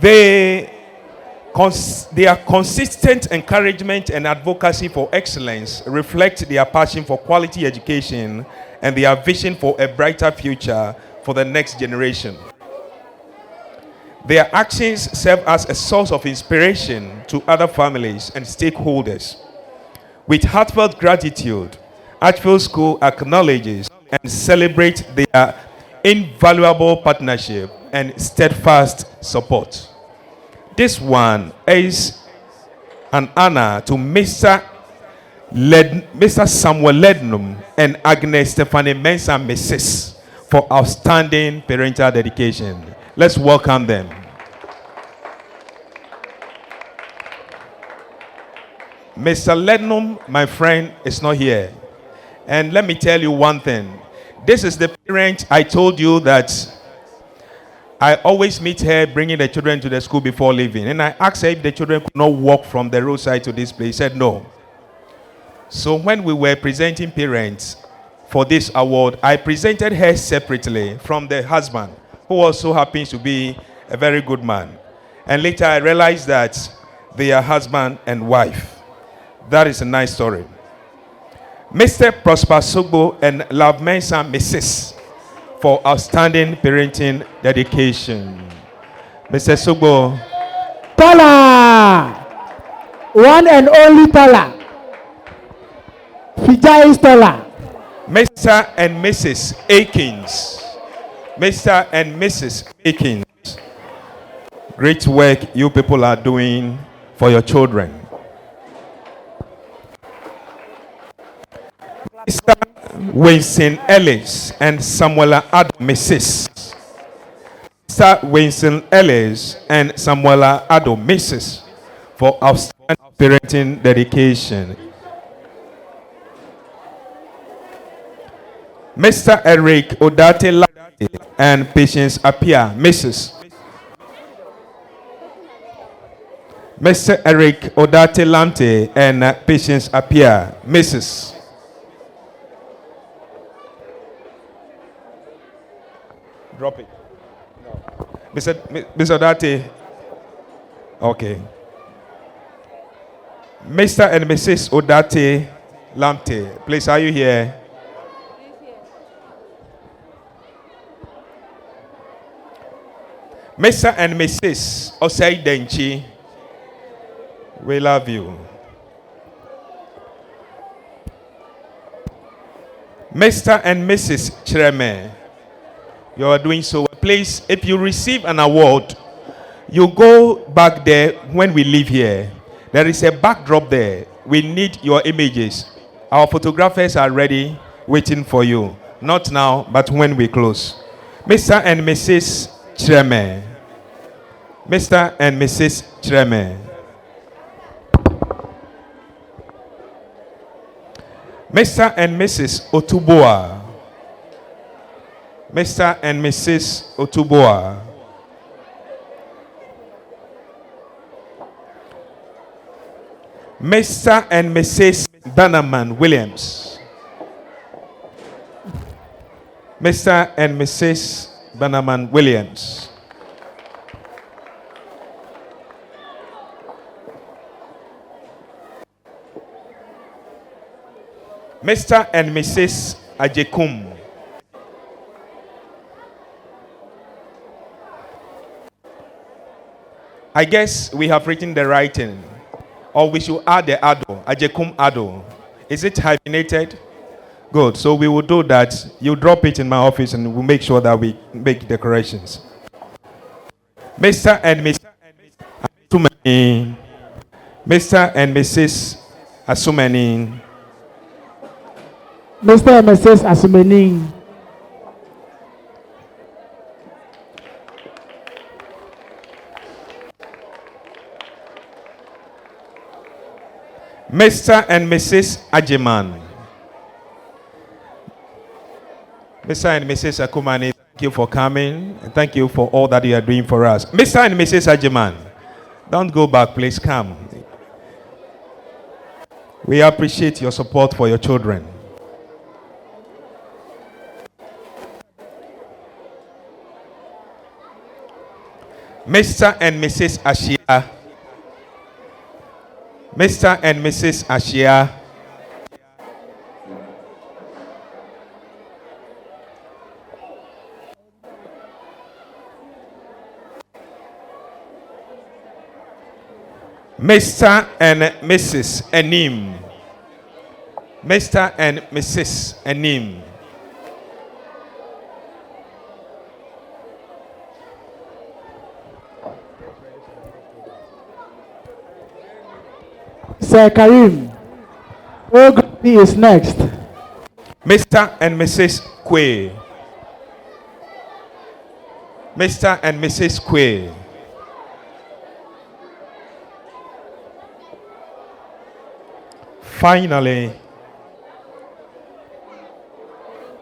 Their consistent encouragement and advocacy for excellence reflect their passion for quality education and their vision for a brighter future for the next generation. Their actions serve as a source of inspiration to other families and stakeholders. With heartfelt gratitude, Archfield School acknowledges and celebrates their invaluable partnership and steadfast support. This one is an honor to Mr. Samuel Lednum and Agnes Stephanie Mensah Mrs. for outstanding parental dedication. Let's welcome them. Mr. Lednum, my friend, is not here. And let me tell you one thing. This is the parent I told you that I always meet her bringing the children to the school before leaving. And I asked her if the children could not walk from the roadside to this place. She said no. So when we were presenting parents for this award, I presented her separately from the husband, who also happens to be a very good man. And later I realized that they are husband and wife. That is a nice story. Mr. Prosper Sugbo and Love Mensah Mrs. for outstanding parenting dedication. Mr. Sugbo. Tala! One and only Tala. Fijai is Tala. Mr. and Mrs. Akins. Mr. and Mrs. Akins. Great work you people are doing for your children. Mr. Winston Ellis and Samuela Adam Mrs. Mr. Winston Ellis and Samuela Adam Mrs. for outstanding parenting dedication. Mr. Eric Odate Lati and Patience Apia Mrs. Mr. Eric Odate Lante and Patience Apia Mrs. Drop it. No. Mr. Odate. Okay. Mr. and Mrs. Odate Lamte, please, are you here? Mr. and Mrs. Osei Denchi, we love you. Mr. and Mrs. Chireme, you are doing so well. Please, if you receive an award, you go back there when we leave here. There is a backdrop there. We need your images. Our photographers are ready, waiting for you. Not now, but when we close. Mr. and Mrs. Chireme. Mr. and Mrs. Chireme. Mr. and Mrs. Otuboa. Mr. and Mrs. Otuboa. Mr. and Mrs. Bannerman Williams. Mr. and Mrs. Bannerman Williams. Mr. and Mrs. Ajekum. I guess we have written the writing, or we should add the ado, Ajekum ado. Is it hyphenated? Good. So we will do that. You drop it in my office and we'll make sure that we make the corrections. Mr. and Mrs. Asumani. Mr. and Mrs. Asumani. Mr. and Mrs. Asumani. Mr. and Mrs. Ajiman. Mr. and Mrs. Akumani, thank you for coming and thank you for all that you are doing for us. Mr. and Mrs. Ajiman, don't go back, please come. We appreciate your support for your children. Mr. and Mrs. Ashia. Mr. and Mrs. Ashia. Mr. and Mrs. Enim. Mr. and Mrs. Enim. Sir Karim, he is next. Mr. and Mrs. Kwe. Mr. and Mrs. Kwe. Finally,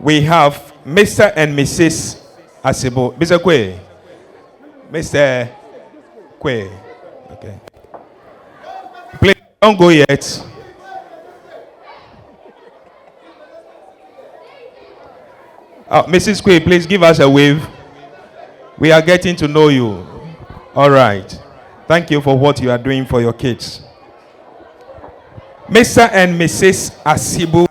we have Mr. and Mrs. Asibo. Mr. Kwe. Mr. Kwe. Okay. Please don't go yet. Mrs. Kwe, please give us a wave. We are getting to know you. All right. Thank you for what you are doing for your kids. Mr. and Mrs. Asibu.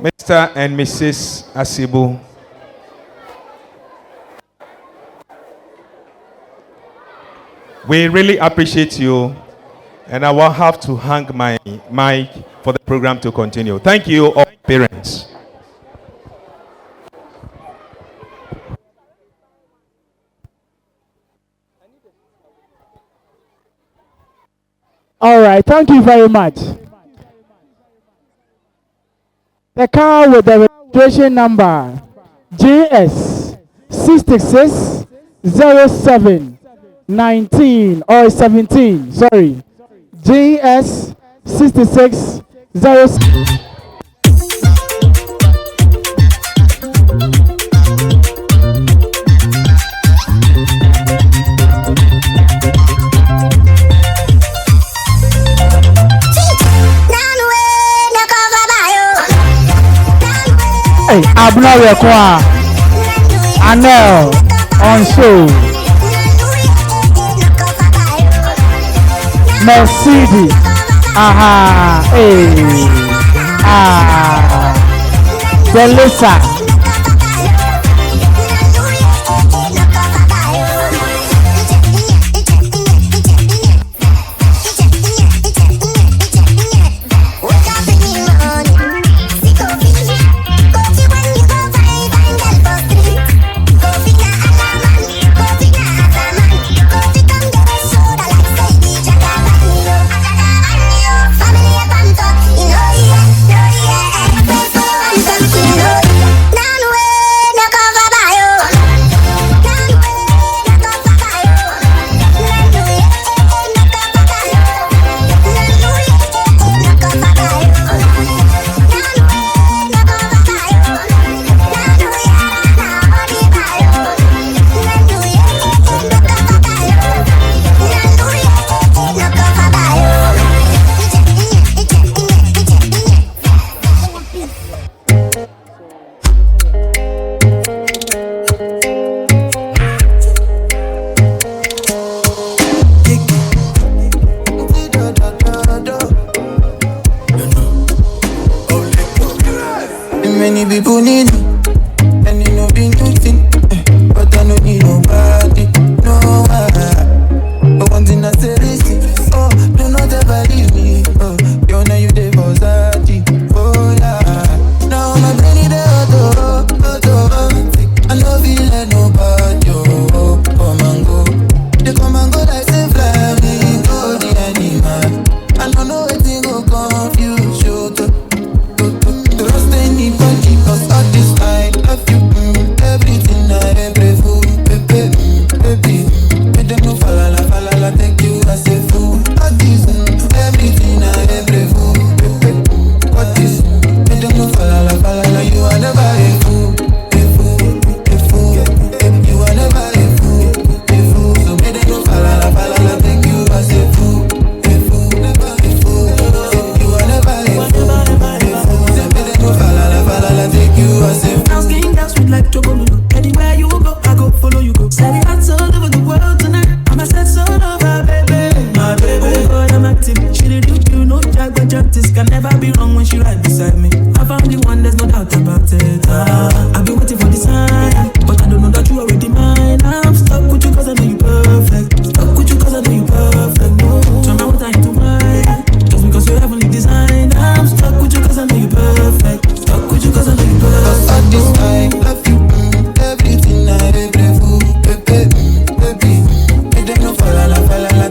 Mr. and Mrs. Asibu. We really appreciate you, and I will have to hang my mic for the program to continue. Thank you, all parents. All right, thank you very much. The car with the registration number GS 660719 or 17. Sorry, GS 6607. Abner Kwa Anel on show Mercedes aha Delisa You know, many people need me, and you know be nothing, but I don't need nobody, no one. But one thing I say is, oh, do not ever leave me, oh, you know you dey for Zati, oh yeah. Now my belly dey hot, I no feel like nobody, oh, come and go. They come and go like say fly me, go the animal. I don't know wetin go confuse you, to trust anybody, cause all this I love you, everything I ever fool, baby, make them no falala, take you as a fool. All this, everything I ever fool, baby, what this, make them no falala, you are never a fool, you are never a fool, so make them no falala, take you as a fool, never a fool, you are never a fool, so make them no falala, take you as a fool. Now skin that sweet like chocolate. Anywhere you go, I go follow you go. Selling hats all over the world tonight. I'm a set all over, baby. My baby, oh God, I'm active. She did you know Jack, but justice can never be wrong when she right beside me. I found the one, there's no doubt about it. I've been waiting for the sign, but I don't know that you already mine. I'm stuck with you cause I know you perfect. Stuck with you cause I know you perfect. No, turn my water into wine. Just because you're heavenly designed. I'm stuck with you cause I know you perfect. Stuck with you cause I know you perfect. Cause all this time, love you, everything I ever fool, baby, make them no falala,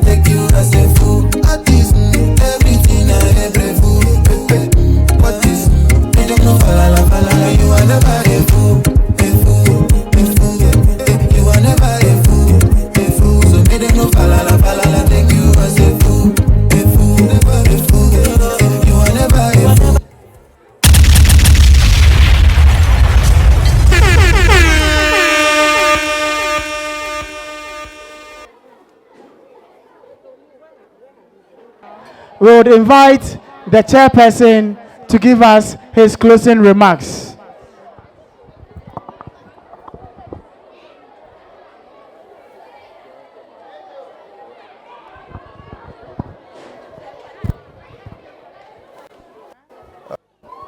take you as a fool. All this, everything I ever fool, baby, what this, make them no falala, you are never a fool, you are never a fool, so make them no falala, take you as a fool, never a fool, you are never a fool. We would invite the chairperson to give us his closing remarks.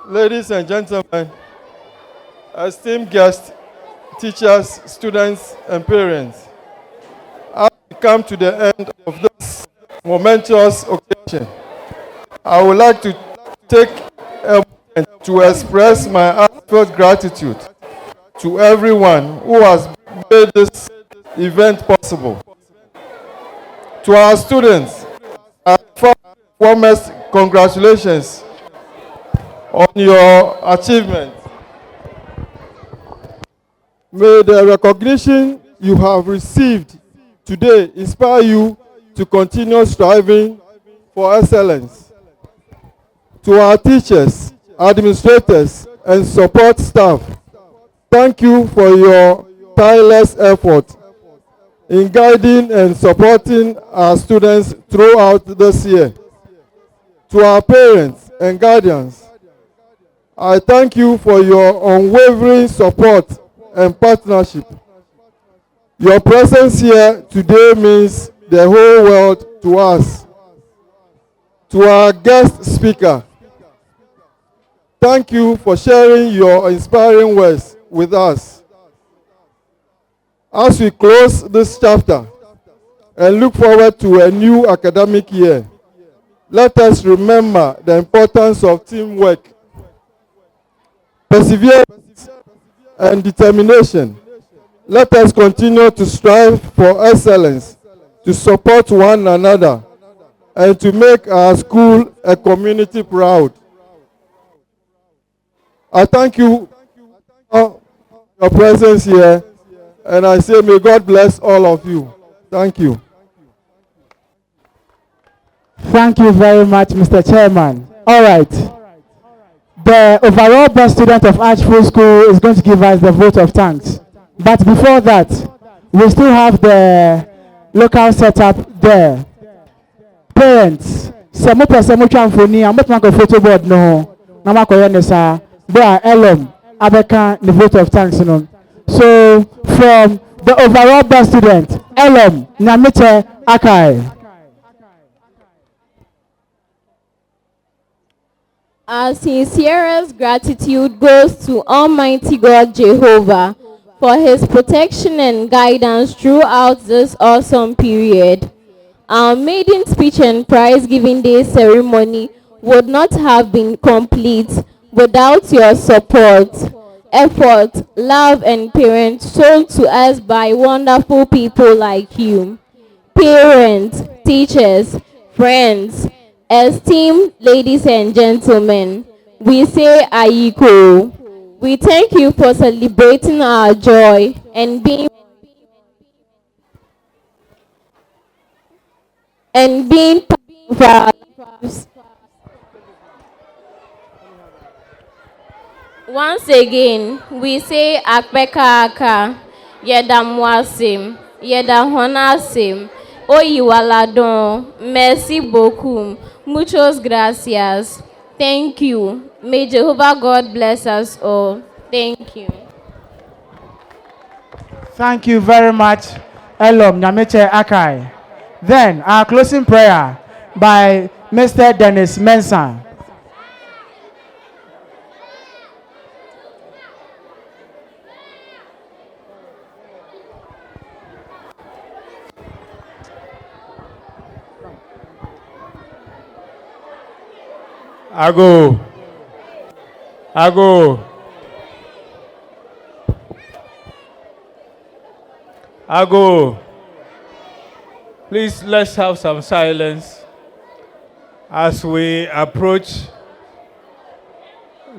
Ladies and gentlemen, esteemed guests, teachers, students, and parents, as we come to the end of this momentous occasion, I would like to take a moment to express my heartfelt gratitude to everyone who has made this event possible. To our students, our warmest congratulations on your achievement. May the recognition you have received today inspire you to continue striving for excellence. To our teachers, administrators, and support staff, thank you for your tireless effort in guiding and supporting our students throughout this year. To our parents and guardians, I thank you for your unwavering support and partnership. Your presence here today means the whole world to us. To our guest speaker, thank you for sharing your inspiring words with us. As we close this chapter and look forward to a new academic year, let us remember the importance of teamwork, perseverance, and determination. Let us continue to strive for excellence, to support one another, and to make our school a community proud. I thank you for your presence here, and I say may God bless all of you. Thank you. Thank you very much, Mr. Chairman. All right. The overall best student of Archfield School is going to give us the vote of thanks. But before that, we still have the local setup there. Parents, some person mo twa mfoni am betma ko photo board no na makoye ne sa bra elom abeka the vote of thanks no. So from the overall best student, elom Nyamiche Akai. Our sincerest gratitude goes to Almighty God Jehovah for his protection and guidance throughout this awesome period. Our maiden speech and prize giving day ceremony would not have been complete without your support, effort, love, and parents shown to us by wonderful people like you. Parents, teachers, friends, esteemed ladies and gentlemen, we say Aiko. We thank you for celebrating our joy and being part of our lives. Once again, we say Akpeka Aka, Yeda Mwasim, Yeda Honasim, Oyiwaladon, merci beaucoup, muchos gracias, thank you. May Jehovah God bless us all. Thank you. Thank you very much, Elom Nyameche Akai. Then, our closing prayer by Mr. Dennis Mensah. Ago. Please, let's have some silence as we approach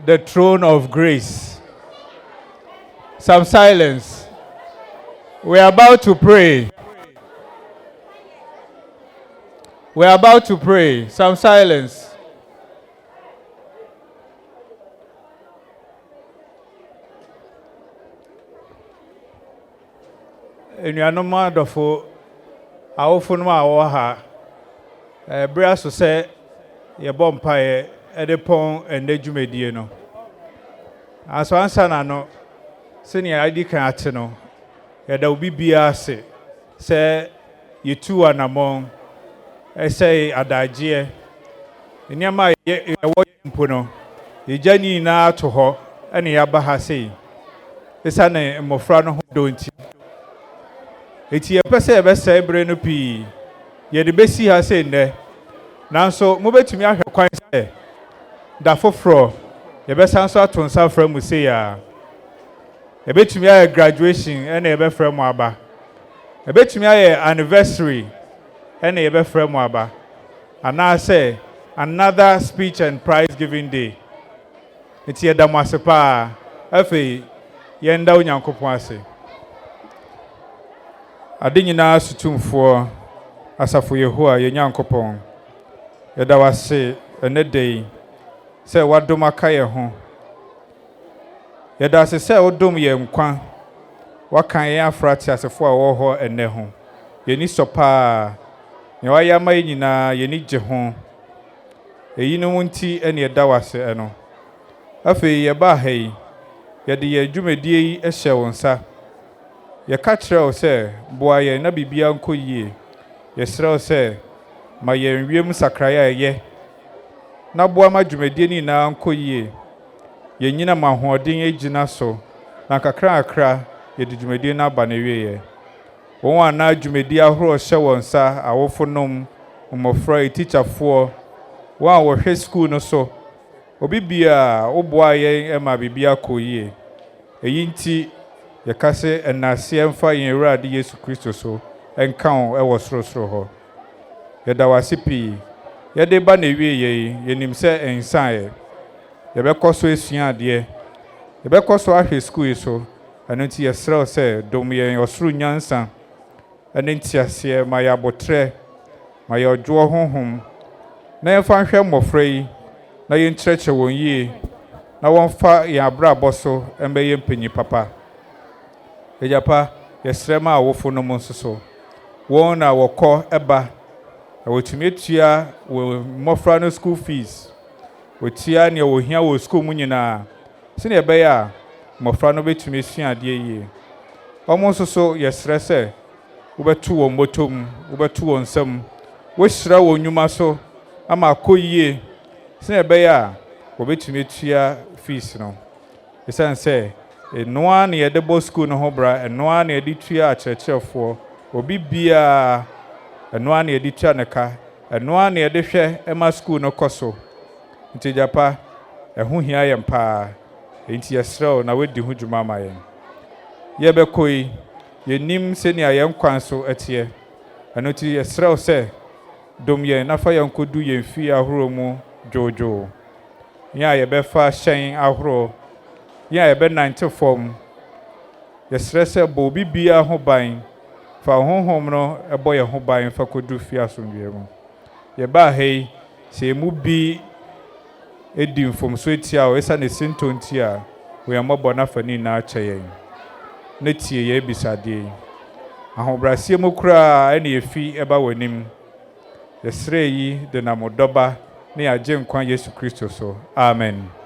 the throne of grace. Some silence. We are about to pray. We are about to pray. Some silence. Enuanoma adofo awofo no a wo ha bra so se ye bom pae edepon enedwumedie no aso ansa na no se ne adi kan ate no ye da obi bia se yetu anamon ese adagie eniama ye wo mpo no ye jani na ato ho ene ya ba ha sei esa ne mofra no ho donti eti epese ebese ebre no pi ye de besi ha se nne nanso mo betumi ahwe kwan se da foforo ye besa nso atonsa fra mu se ya ye betumi aye graduation ene ye be fra mu aba ye betumi aye anniversary ene ye be fra mu aba ana se another speech and prize giving day eti ye da mo asepa afi ye nda onyankopon ase Adinyina sutumfo asafo Yehowa ye nyankopon yeda wase enedei se wadom aka ye ho yeda se odom ye nkwa wakan ye afrati asefo a wo ho enne ho ye ni sopa ye wayama nyina ye ni gye ho eyinum nti ene yeda wase eno afi ye ba hei yede ye dwumedie yi ehye wonsa ye ka kyerɛw sɛ boa ye na bibia nko yie ye serɛw sɛ ma ye nwiem sakraya ye na boa ma dwumedie ni na nko yie ye nyina ma hoɔden agina so na kakra ye de dwumedie na ba na wiye wɔn ana dwumedie ahoro hyɛ wɔn sa awofonom mmɔfra teacherfoɔ wɔn a wɔhwɛ school no so obi bia oboa ye ma bibia kɔ yie eyi nti Yakase enase emfa yin Awurade Yesu Kristo so enka on ewo sorosoro ho yeda wasipi yede ba na wie ye yenim se ensan ye yebekɔ so esua ade yebekɔ so ahwe school yi so eno nti yesrɛ se dom ye osoro nyansa ene nti ase ma ya botre ma ya odwo honhom na yɛfa hwɛ mmɔfra yi na yɛnkyerɛkyerɛ wɔn yie na wɔmfa yɛn abrabɔ so ɛmbɛyɛ mpanyi papa Ejapa yesrema awofo no mo nso won na wokɔ eba wotumi tua wo mmɔfra no school fees wotia ne wo hia wo school mu nyina sene ɛbɛya mmɔfra no betumi sua ade yie ɔmo nso yesrɛ sɛ wobɛtu wo motom wobɛtu wo nsam wo hyira wo nnwuma so ama akɔ yie sene ɛbɛya obetumi tua fees no esan say enoa na yɛde bɔ school no ho bra enoa na yɛde tua akyerɛkyerɛfoɔ obi bia enoa na yɛde tua ne ka enoa na yɛde hwɛ ema school no kɔso nti japa ɛho hia yɛn paa enti yɛsrɛw na wadi ho dwuma ma yɛn yɛbɛkɔyi yɛnim sɛnea yɛn kwan so ɛteɛ ɛno ti yɛsrɛw sɛ dom yɛn nafa yɛn kodu yɛn fi ahoro mu dwoodwoo yɛn a yɛbɛfa hyɛn ahoro yɛn a yɛbɛnante fam yɛsrɛ sɛ bɔ obi bia ho ban fa honhom no ɛbɔ yɛn ho ban fa kodu fi asomdwie mu yɛbaa ha yi sɛ emu bi edi mfomso etia o esa ne sintonti a wɔyɛ mmɔbɔ nafa ni na akyɛ yɛn ne tie yɛ bisadeɛ ahobraseɛ mu koraa ɛne efi ɛba w'anim yɛsrɛ yi de na modɔba ne agye nkwa Yesu Kristo so amen.